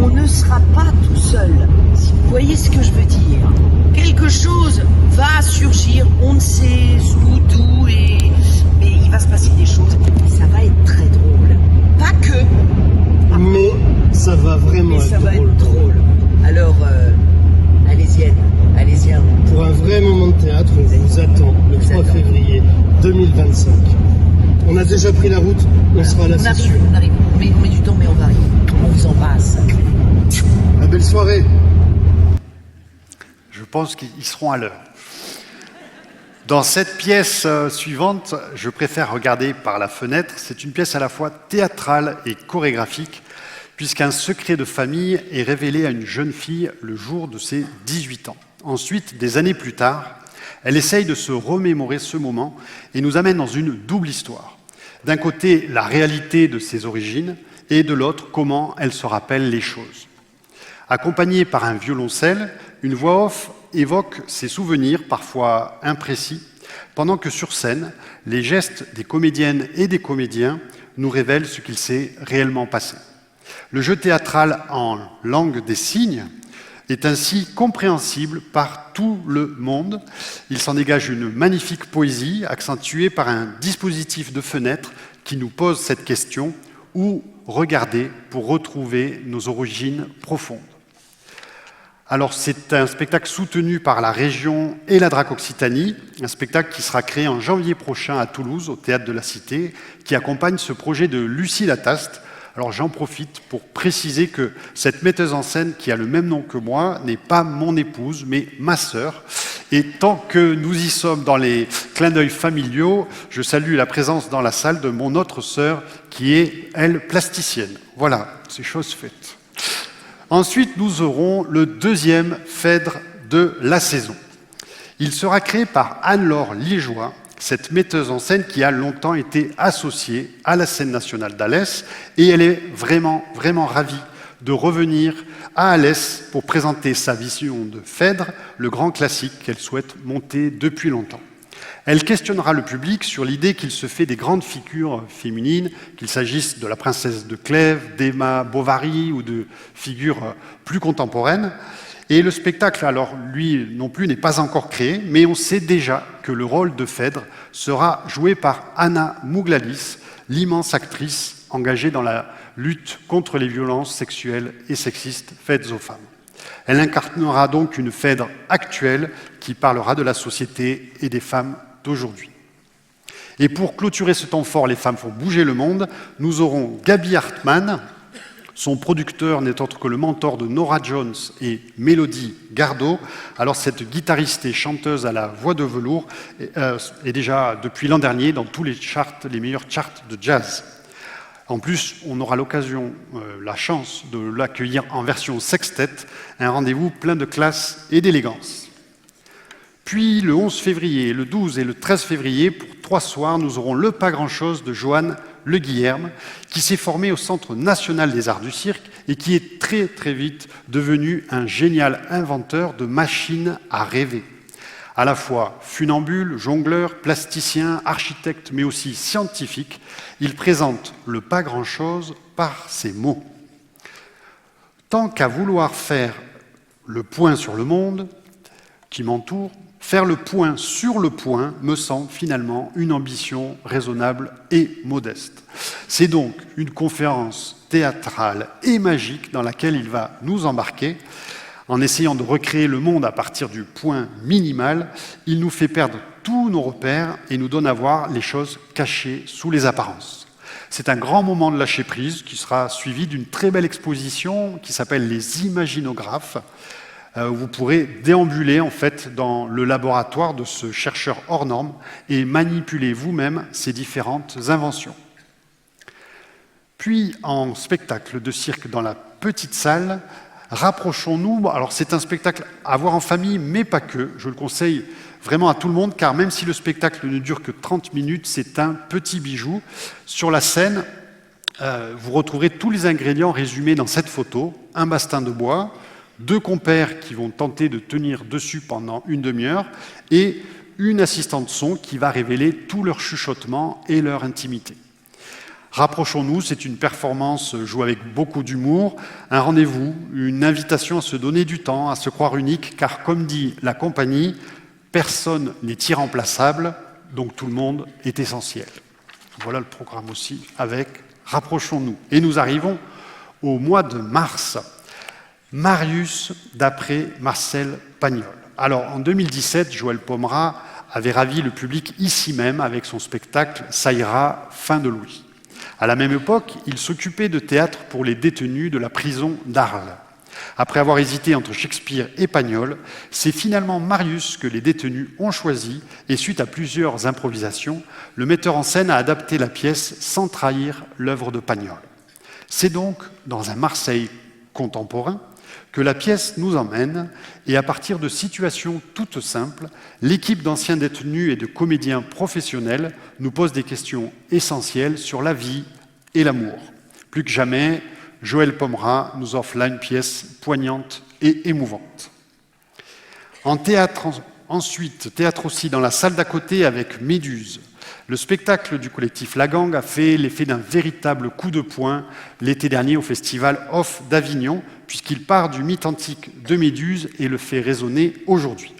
On ne sera pas tout seul. Si vous voyez ce que je veux dire. Quelque chose va surgir, on ne sait d'où, mais il va se passer des choses. Et ça va être très drôle. Pas que. Mais ça va vraiment être drôle. Alors, Alésiens. Pour un vrai moment de théâtre, on vous attend le 3 février 2025. On a déjà pris la route, on sera là, c'est sûr. On arrive. On met du temps, mais on va arriver. On vous embrasse. À belle soirée. Je pense qu'ils seront à l'heure. Dans cette pièce suivante, je préfère regarder par la fenêtre. C'est une pièce à la fois théâtrale et chorégraphique, puisqu'un secret de famille est révélé à une jeune fille le jour de ses 18 ans. Ensuite, des années plus tard, elle essaye de se remémorer ce moment et nous amène dans une double histoire. D'un côté, la réalité de ses origines, et de l'autre, comment elle se rappelle les choses. Accompagnée par un violoncelle, une voix off évoque ses souvenirs, parfois imprécis, pendant que sur scène, les gestes des comédiennes et des comédiens nous révèlent ce qu'il s'est réellement passé. Le jeu théâtral en langue des signes est ainsi compréhensible par tout le monde. Il s'en dégage une magnifique poésie accentuée par un dispositif de fenêtre qui nous pose cette question: où regarder pour retrouver nos origines profondes? Alors c'est un spectacle soutenu par la région et la DRAC Occitanie, un spectacle qui sera créé en janvier prochain à Toulouse, au Théâtre de la Cité, qui accompagne ce projet de Lucie Lataste. Alors j'en profite pour préciser que cette metteuse en scène qui a le même nom que moi n'est pas mon épouse, mais ma sœur. Et tant que nous y sommes dans les clins d'œil familiaux, je salue la présence dans la salle de mon autre sœur qui est, elle, plasticienne. Voilà, c'est chose faite. Ensuite, nous aurons le deuxième Phèdre de la saison. Il sera créé par Anne-Laure Liégeois, cette metteuse en scène qui a longtemps été associée à la scène nationale d'Alès, et elle est vraiment ravie de revenir à Alès pour présenter sa vision de Phèdre, le grand classique qu'elle souhaite monter depuis longtemps. Elle questionnera le public sur l'idée qu'il se fait des grandes figures féminines, qu'il s'agisse de la princesse de Clèves, d'Emma Bovary ou de figures plus contemporaines. Et le spectacle, alors lui non plus, n'est pas encore créé, mais on sait déjà que le rôle de Phèdre sera joué par Anna Mouglalis, l'immense actrice engagée dans la lutte contre les violences sexuelles et sexistes faites aux femmes. Elle incarnera donc une Phèdre actuelle qui parlera de la société et des femmes d'aujourd'hui. Et pour clôturer ce temps fort, les femmes font bouger le monde, nous aurons Gaby Hartmann. Son producteur n'est autre que le mentor de Norah Jones et Mélodie Gardot. Alors cette guitariste et chanteuse à la voix de velours est déjà depuis l'an dernier dans tous les meilleurs charts de jazz. En plus, on aura l'occasion, la chance de l'accueillir en version sextet, un rendez-vous plein de classe et d'élégance. Puis le 11 février, le 12 et le 13 février, pour 3 soirs, nous aurons Le Pas Grand-chose de Joanne Le Guillerme, qui s'est formé au Centre national des arts du cirque et qui est très vite devenu un génial inventeur de machines à rêver. À la fois funambule, jongleur, plasticien, architecte, mais aussi scientifique, il présente le pas grand-chose par ses mots. Tant qu'à vouloir faire le point sur le monde qui m'entoure, faire le point sur le point me semble finalement une ambition raisonnable et modeste. C'est donc une conférence théâtrale et magique dans laquelle il va nous embarquer. En essayant de recréer le monde à partir du point minimal, il nous fait perdre tous nos repères et nous donne à voir les choses cachées sous les apparences. C'est un grand moment de lâcher-prise qui sera suivi d'une très belle exposition qui s'appelle Les Imaginographes. Vous pourrez déambuler en fait dans le laboratoire de ce chercheur hors norme et manipuler vous-même ces différentes inventions. Puis en spectacle de cirque dans la petite salle, Rapprochons-nous. Alors c'est un spectacle à voir en famille, mais pas que. Je le conseille vraiment à tout le monde, car même si le spectacle ne dure que 30 minutes, c'est un petit bijou. Sur la scène, vous retrouverez tous les ingrédients résumés dans cette photo. Un bastin de bois, 2 compères qui vont tenter de tenir dessus pendant une demi-heure, et une assistante son qui va révéler tout leur chuchotement et leur intimité. Rapprochons-nous, c'est une performance jouée avec beaucoup d'humour, un rendez-vous, une invitation à se donner du temps, à se croire unique, car comme dit la compagnie, personne n'est irremplaçable, donc tout le monde est essentiel. Voilà le programme aussi avec Rapprochons-nous. Et nous arrivons au mois de mars. Marius d'après Marcel Pagnol. Alors en 2017, Joël Pomera avait ravi le public ici même avec son spectacle « Ça ira, fin de Louis ». À la même époque, il s'occupait de théâtre pour les détenus de la prison d'Arles. Après avoir hésité entre Shakespeare et Pagnol, c'est finalement Marius que les détenus ont choisi et suite à plusieurs improvisations, le metteur en scène a adapté la pièce sans trahir l'œuvre de Pagnol. C'est donc dans un Marseille contemporain que la pièce nous emmène et à partir de situations toutes simples, l'équipe d'anciens détenus et de comédiens professionnels nous pose des questions essentielles sur la vie et l'amour. Plus que jamais, Joël Pomera nous offre là une pièce poignante et émouvante. En théâtre, ensuite, théâtre aussi dans la salle d'à côté avec Méduse. Le spectacle du collectif La Gang a fait l'effet d'un véritable coup de poing l'été dernier au festival Off d'Avignon, puisqu'il part du mythe antique de Méduse et le fait résonner aujourd'hui.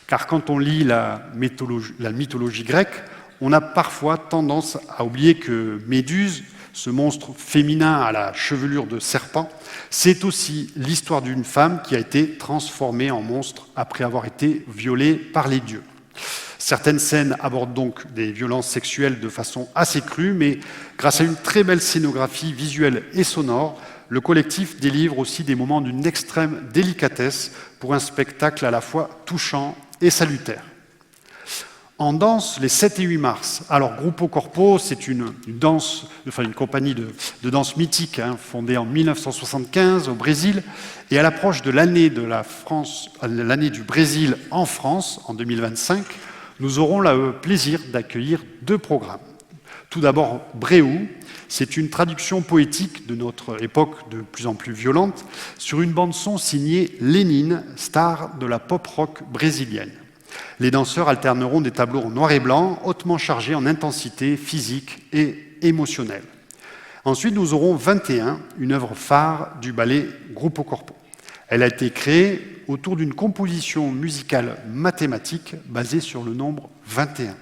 Car quand on lit la mythologie grecque, on a parfois tendance à oublier que Méduse ce monstre féminin à la chevelure de serpent, c'est aussi l'histoire d'une femme qui a été transformée en monstre après avoir été violée par les dieux. Certaines scènes abordent donc des violences sexuelles de façon assez crue, mais grâce à une très belle scénographie visuelle et sonore, le collectif délivre aussi des moments d'une extrême délicatesse pour un spectacle à la fois touchant et salutaire. En danse, les 7 et 8 mars. Alors, Grupo Corpo, c'est une compagnie de danse mythique, fondée en 1975 au Brésil. Et à l'approche de l'année du Brésil en France, en 2025, nous aurons le plaisir d'accueillir 2 programmes. Tout d'abord, Breu, c'est une traduction poétique de notre époque de plus en plus violente sur une bande-son signée Lénine, star de la pop-rock brésilienne. Les danseurs alterneront des tableaux en noir et blanc, hautement chargés en intensité physique et émotionnelle. Ensuite, nous aurons 21, une œuvre phare du ballet Grupo Corpo. Elle a été créée autour d'une composition musicale mathématique basée sur le nombre 21.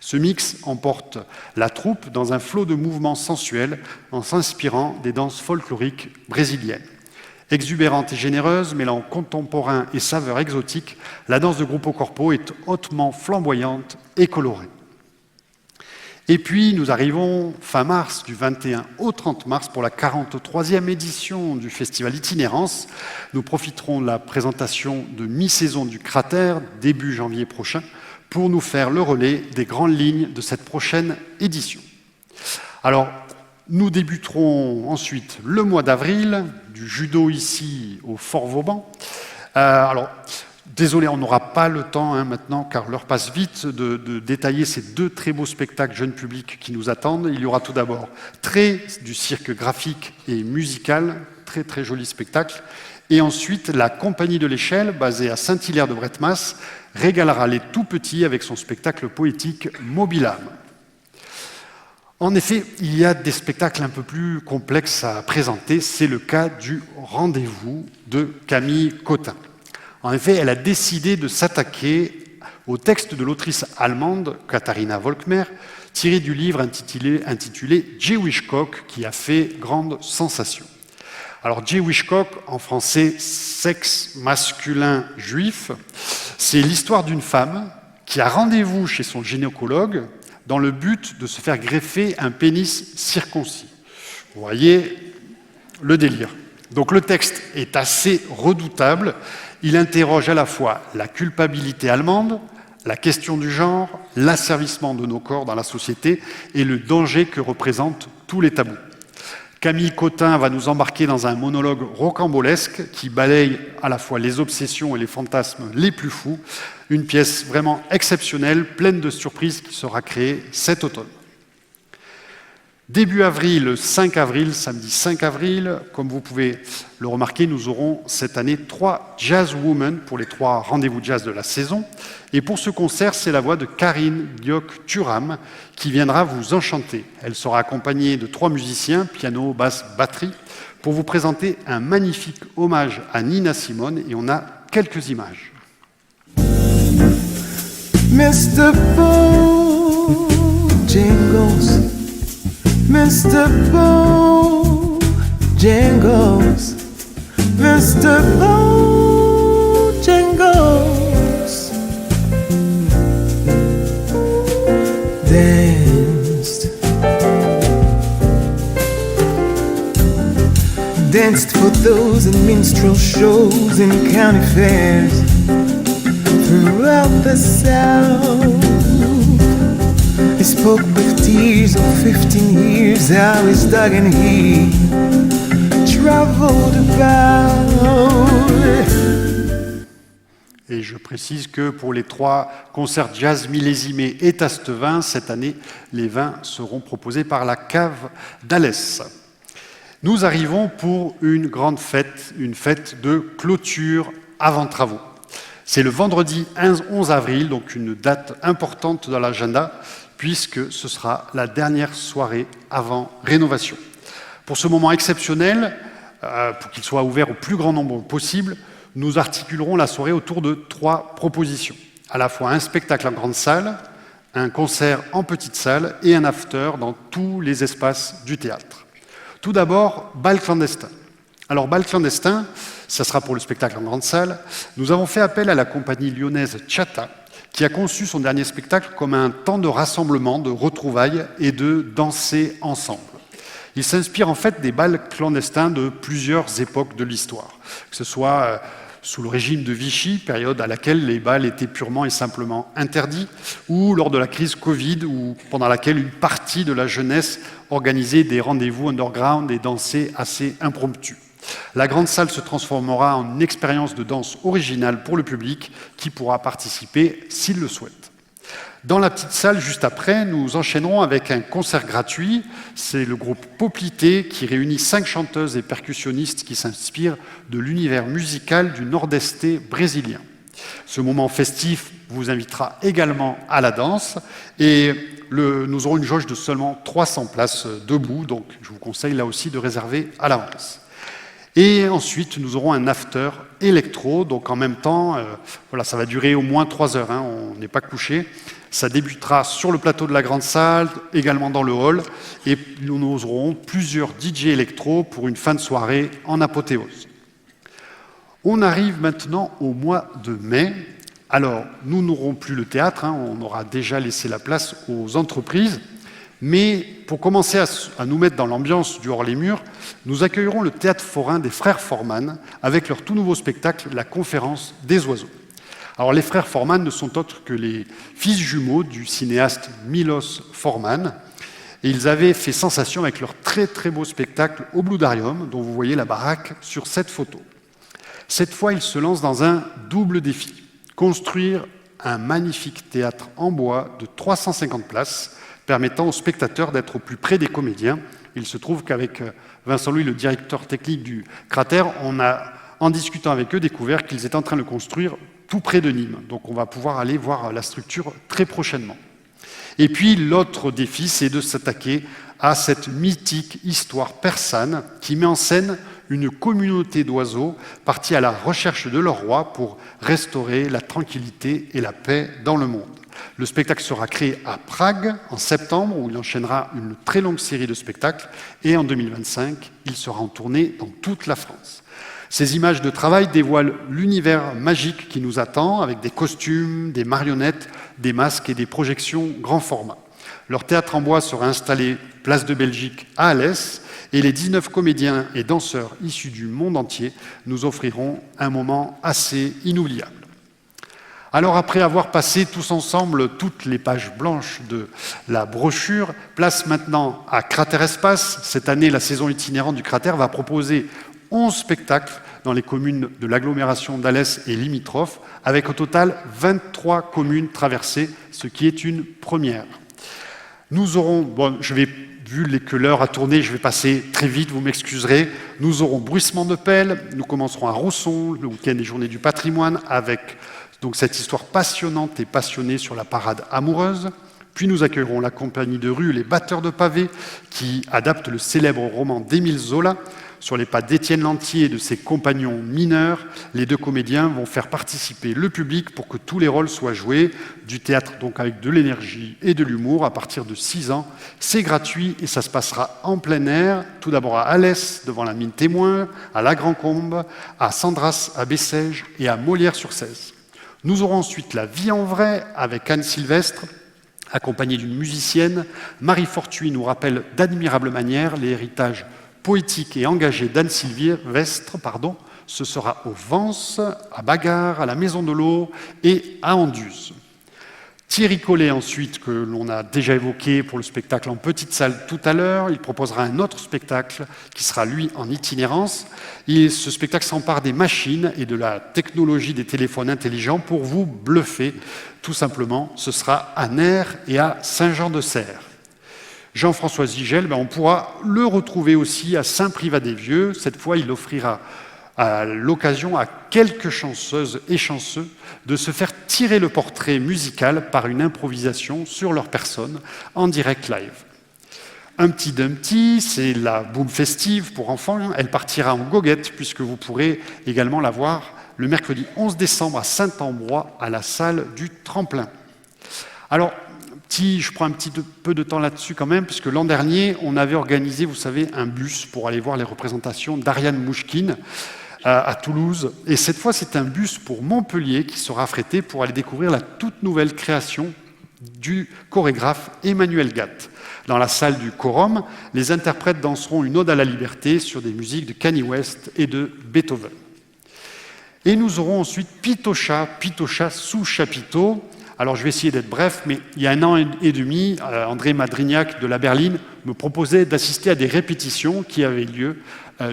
Ce mix emporte la troupe dans un flot de mouvements sensuels en s'inspirant des danses folkloriques brésiliennes. Exubérante et généreuse, mêlant contemporain et saveur exotique, la danse de Grupo Corpo est hautement flamboyante et colorée. Et puis, nous arrivons fin mars, du 21 au 30 mars, pour la 43e édition du Festival Itinérance. Nous profiterons de la présentation de mi-saison du Cratère, début janvier prochain, pour nous faire le relais des grandes lignes de cette prochaine édition. Alors, nous débuterons ensuite le mois d'avril, du judo ici au Fort Vauban. Désolé, on n'aura pas le temps maintenant, car l'heure passe vite, de détailler ces 2 très beaux spectacles jeunes publics qui nous attendent. Il y aura tout d'abord Très, du cirque graphique et musical, très très joli spectacle. Et ensuite, la Compagnie de l'Échelle, basée à Saint-Hilaire-de-Bretmas, régalera les tout-petits avec son spectacle poétique Mobilame. En effet, il y a des spectacles un peu plus complexes à présenter. C'est le cas du Rendez-vous de Camille Cotin. En effet, elle a décidé de s'attaquer au texte de l'autrice allemande Katharina Volkmer, tiré du livre intitulé Jewish Cock, qui a fait grande sensation. Alors, Jewish Cock, en français, sexe masculin juif, c'est l'histoire d'une femme qui a rendez-vous chez son gynécologue dans le but de se faire greffer un pénis circoncis. Vous voyez le délire. Donc le texte est assez redoutable. Il interroge à la fois la culpabilité allemande, la question du genre, l'asservissement de nos corps dans la société et le danger que représentent tous les tabous. Camille Cotin va nous embarquer dans un monologue rocambolesque qui balaye à la fois les obsessions et les fantasmes les plus fous. Une pièce vraiment exceptionnelle, pleine de surprises qui sera créée cet automne. Début avril, le 5 avril, samedi 5 avril, comme vous pouvez le remarquer, nous aurons cette année 3 Jazz Women pour les 3 rendez-vous jazz de la saison. Et pour ce concert, c'est la voix de Karine Diok-Turam qui viendra vous enchanter. Elle sera accompagnée de 3 musiciens, piano, basse, batterie, pour vous présenter un magnifique hommage à Nina Simone. Et on a quelques images. Mr. Bojangles, Mr. Bojangles, Mr. Bojangles danced for those in minstrel shows and county fairs throughout the South. He spoke with tears of 15 years, how he's dug and he traveled about. Et je précise que pour les 3 concerts jazz millésimés et Tastevin, cette année, les vins seront proposés par la cave d'Alès. Nous arrivons pour une grande fête, une fête de clôture avant travaux. C'est le vendredi 11 avril, donc une date importante dans l'agenda, puisque ce sera la dernière soirée avant rénovation. Pour ce moment exceptionnel, pour qu'il soit ouvert au plus grand nombre possible, nous articulerons la soirée autour de 3 propositions. À la fois un spectacle en grande salle, un concert en petite salle et un after dans tous les espaces du théâtre. Tout d'abord, bal clandestin. Alors, bal clandestin, ça sera pour le spectacle en grande salle. Nous avons fait appel à la compagnie lyonnaise Chata, qui a conçu son dernier spectacle comme un temps de rassemblement, de retrouvailles et de danser ensemble. Il s'inspire en fait des bals clandestins de plusieurs époques de l'histoire, que ce soit sous le régime de Vichy, période à laquelle les bals étaient purement et simplement interdits, ou lors de la crise Covid, ou pendant laquelle une partie de la jeunesse organisait des rendez-vous underground et dansait assez impromptus. La grande salle se transformera en une expérience de danse originale pour le public qui pourra participer s'il le souhaite. Dans la petite salle, juste après, nous enchaînerons avec un concert gratuit. C'est le groupe Poplité qui réunit 5 chanteuses et percussionnistes qui s'inspirent de l'univers musical du nord-est brésilien. Ce moment festif vous invitera également à la danse et nous aurons une jauge de seulement 300 places debout, donc je vous conseille là aussi de réserver à l'avance. Et ensuite, nous aurons un after électro, donc en même temps, voilà, ça va durer au moins 3 heures, hein, on n'est pas couché. Ça débutera sur le plateau de la grande salle, également dans le hall, et nous aurons plusieurs DJ électro pour une fin de soirée en apothéose. On arrive maintenant au mois de mai. Alors, nous n'aurons plus le théâtre, hein, on aura déjà laissé la place aux entreprises, mais pour commencer à nous mettre dans l'ambiance du hors-les-murs, nous accueillerons le théâtre forain des Frères Forman avec leur tout nouveau spectacle, La Conférence des Oiseaux. Alors, les Frères Forman ne sont autres que les fils jumeaux du cinéaste Milos Forman, et ils avaient fait sensation avec leur très très beau spectacle au Bloudarium, dont vous voyez la baraque sur cette photo. Cette fois, ils se lancent dans un double défi, construire un magnifique théâtre en bois de 350 places, permettant aux spectateurs d'être au plus près des comédiens. Il se trouve qu'avec Vincent Louis, le directeur technique du Cratère, on a, en discutant avec eux, découvert qu'ils étaient en train de le construire tout près de Nîmes. Donc on va pouvoir aller voir la structure très prochainement. Et puis l'autre défi, c'est de s'attaquer à cette mythique histoire persane qui met en scène une communauté d'oiseaux partis à la recherche de leur roi pour restaurer la tranquillité et la paix dans le monde. Le spectacle sera créé à Prague en septembre, où il enchaînera une très longue série de spectacles, et en 2025, il sera en tournée dans toute la France. Ces images de travail dévoilent l'univers magique qui nous attend, avec des costumes, des marionnettes, des masques et des projections grand format. Leur théâtre en bois sera installé place de Belgique à Alès, et les 19 comédiens et danseurs issus du monde entier nous offriront un moment assez inoubliable. Alors après avoir passé tous ensemble toutes les pages blanches de la brochure, place maintenant à Cratère Espace. Cette année, la saison itinérante du Cratère va proposer 11 spectacles dans les communes de l'agglomération d'Alès et limitrophes, avec au total 23 communes traversées, ce qui est une première. Nous aurons, vu que l'heure a tourné, je vais passer très vite, vous m'excuserez. Nous aurons Bruissement de pelle, nous commencerons à Rosson, le week-end des Journées du patrimoine, avec donc cette histoire passionnante et passionnée sur la parade amoureuse. Puis nous accueillerons la compagnie de rue Les Batteurs de Pavés, qui adapte le célèbre roman d'Émile Zola. Sur les pas d'Étienne Lantier et de ses compagnons mineurs, les 2 comédiens vont faire participer le public pour que tous les rôles soient joués. Du théâtre donc avec de l'énergie et de l'humour à partir de 6 ans. C'est gratuit et ça se passera en plein air. Tout d'abord à Alès, devant la mine Témoin, à La Grand-Combe, à Sandras, à Bessèges et à Molière-sur-Cèze. Nous aurons ensuite La Vie en vrai avec Anne Sylvestre, accompagnée d'une musicienne. Marie Fortuny nous rappelle d'admirable manière l'héritage poétique et engagé d'Anne Sylvestre, ce sera au Vence, à Bagarre, à la Maison de l'Eau et à Anduze. Thierry Collet ensuite, que l'on a déjà évoqué pour le spectacle en petite salle tout à l'heure, il proposera un autre spectacle qui sera lui en itinérance. Et ce spectacle s'empare des machines et de la technologie des téléphones intelligents pour vous bluffer. Tout simplement, ce sera à Nerre et à Saint-Jean-de-Serres. Jean-François Zigel, on pourra le retrouver aussi à Saint-Privat-des-Vieux. Cette fois, il offrira à l'occasion à quelques chanceuses et chanceux de se faire tirer le portrait musical par une improvisation sur leur personne en direct live. Humpty Dumpty, c'est la boum festive pour enfants. Elle partira en goguette puisque vous pourrez également la voir le mercredi 11 décembre à Saint-Ambrois à la salle du Tremplin. Alors, Je prends un petit peu de temps là-dessus quand même, puisque l'an dernier, on avait organisé, vous savez, un bus pour aller voir les représentations d'Ariane Mouchkine à Toulouse. Et cette fois, c'est un bus pour Montpellier qui sera affrété pour aller découvrir la toute nouvelle création du chorégraphe Emmanuel Gatt. Dans la salle du Quorum, les interprètes danseront une ode à la liberté sur des musiques de Kanye West et de Beethoven. Et nous aurons ensuite Pitocha sous chapiteau. Alors je vais essayer d'être bref, mais il y a 1 an et demi, André Madrignac de la Berline me proposait d'assister à des répétitions qui avaient lieu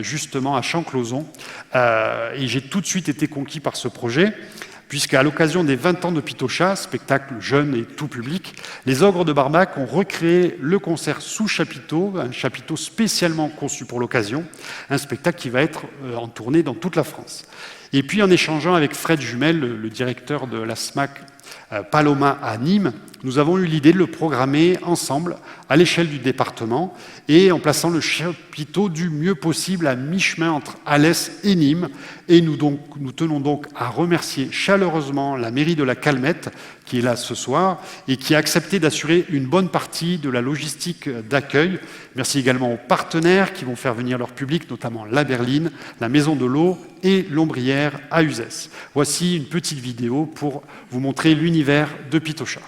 justement à Champclauson. Et j'ai tout de suite été conquis par ce projet, puisqu'à l'occasion des 20 ans de Pitocha, spectacle jeune et tout public, les Ogres de Barbac ont recréé le concert sous chapiteau, un chapiteau spécialement conçu pour l'occasion, un spectacle qui va être en tournée dans toute la France. Et puis en échangeant avec Fred Jumel, le directeur de la SMAC Paloma à Nîmes, nous avons eu l'idée de le programmer ensemble à l'échelle du département et en plaçant le chapiteau du mieux possible à mi-chemin entre Alès et Nîmes. Et nous tenons donc à remercier chaleureusement la mairie de la Calmette qui est là ce soir et qui a accepté d'assurer une bonne partie de la logistique d'accueil. Merci également aux partenaires qui vont faire venir leur public, notamment la Berline, la Maison de l'Eau et l'Ombrière à Uzès. Voici une petite vidéo pour vous montrer l'univers de Pitocha.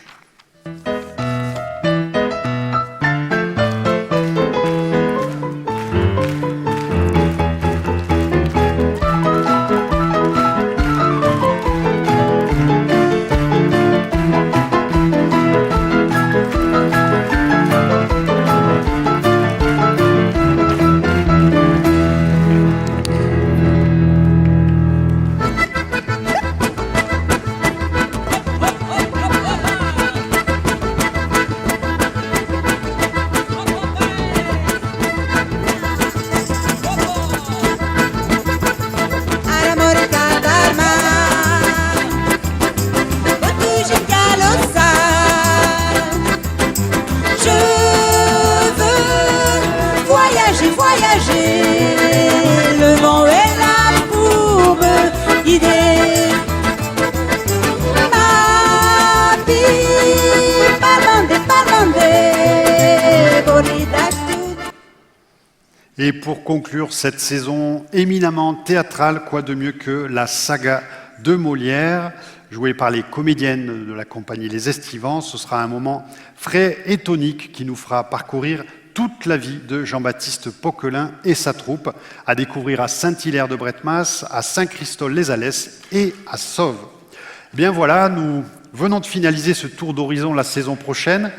Et pour conclure cette saison éminemment théâtrale, quoi de mieux que la saga de Molière, jouée par les comédiennes de la compagnie Les Estivants. Ce sera un moment frais et tonique qui nous fera parcourir toute la vie de Jean-Baptiste Poquelin et sa troupe, à découvrir à Saint-Hilaire-de-Bretmas, à Saint-Christol-les-Alès et à Sauve. Bien voilà, nous venons de finaliser ce tour d'horizon la saison prochaine.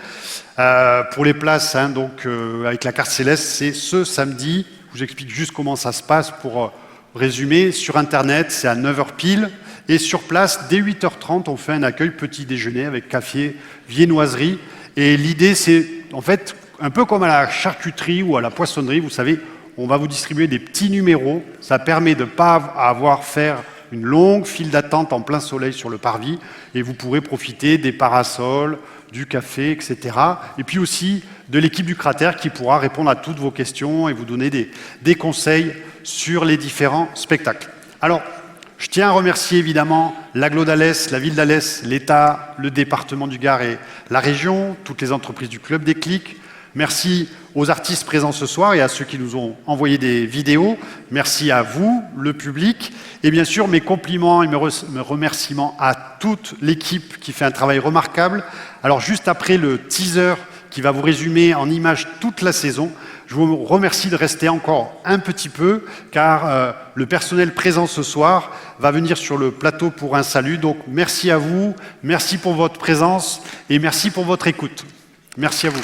Pour les places, avec la carte céleste, c'est ce samedi. Je vous explique juste comment ça se passe pour résumer. Sur Internet, c'est à 9h pile. Et sur place, dès 8h30, on fait un accueil petit déjeuner avec café, viennoiserie. Et l'idée, c'est en fait un peu comme à la charcuterie ou à la poissonnerie. Vous savez, on va vous distribuer des petits numéros. Ça permet de ne pas avoir faire une longue file d'attente en plein soleil sur le parvis. Et vous pourrez profiter des parasols, du café, etc. Et puis aussi de l'équipe du Cratère qui pourra répondre à toutes vos questions et vous donner des conseils sur les différents spectacles. Alors, je tiens à remercier évidemment l'Agglo d'Alès, la ville d'Alès, l'État, le département du Gard et la région, toutes les entreprises du Club des Clics. Merci aux artistes présents ce soir et à ceux qui nous ont envoyé des vidéos. Merci à vous, le public. Et bien sûr, mes compliments et mes remerciements à toute l'équipe qui fait un travail remarquable. Alors, juste après le teaser qui va vous résumer en images toute la saison, je vous remercie de rester encore un petit peu, car le personnel présent ce soir va venir sur le plateau pour un salut. Donc, merci à vous, merci pour votre présence et merci pour votre écoute. Merci à vous.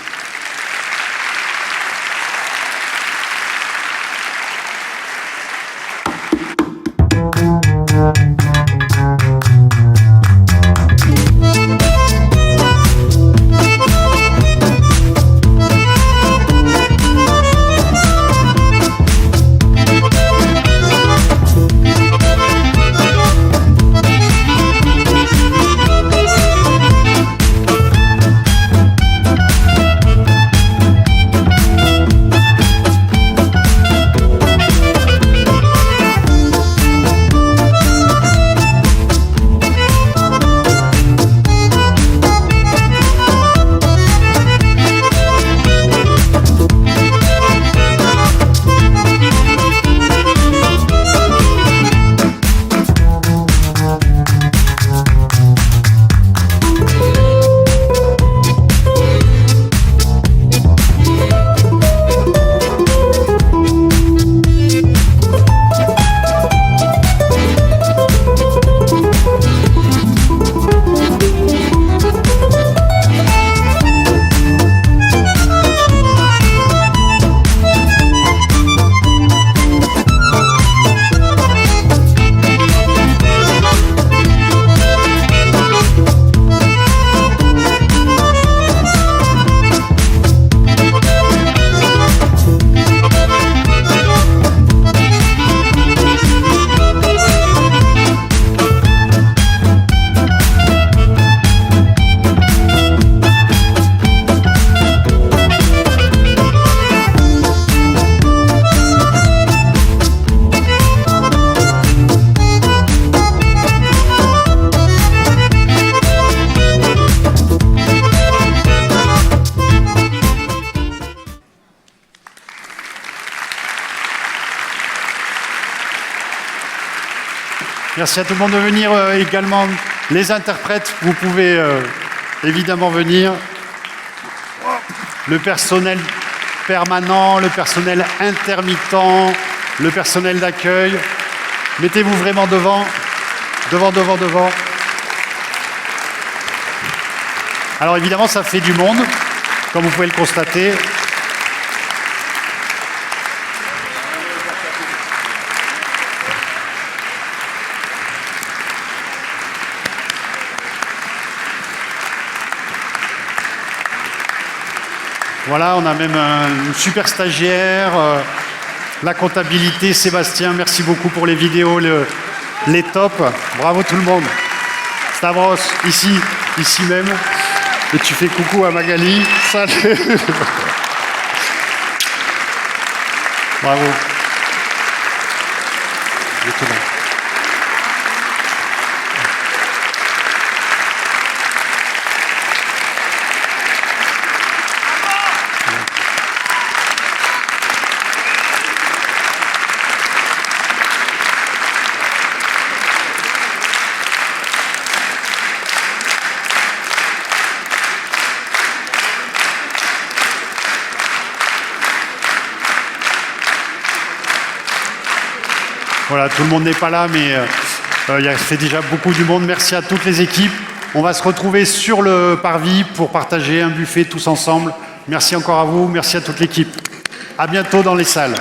Merci à tout le monde de venir également. Les interprètes, vous pouvez évidemment venir. Le personnel permanent, le personnel intermittent, le personnel d'accueil. Mettez-vous vraiment devant. Devant. Alors évidemment, ça fait du monde, comme vous pouvez le constater. Voilà, on a même une super stagiaire, la comptabilité, Sébastien, merci beaucoup pour les vidéos, les tops. Bravo tout le monde. Stavros, ici même. Et tu fais coucou à Magali. Salut. Bravo. Voilà, tout le monde n'est pas là, mais il y a fait déjà beaucoup du monde. Merci à toutes les équipes. On va se retrouver sur le parvis pour partager un buffet tous ensemble. Merci encore à vous, merci à toute l'équipe. À bientôt dans les salles.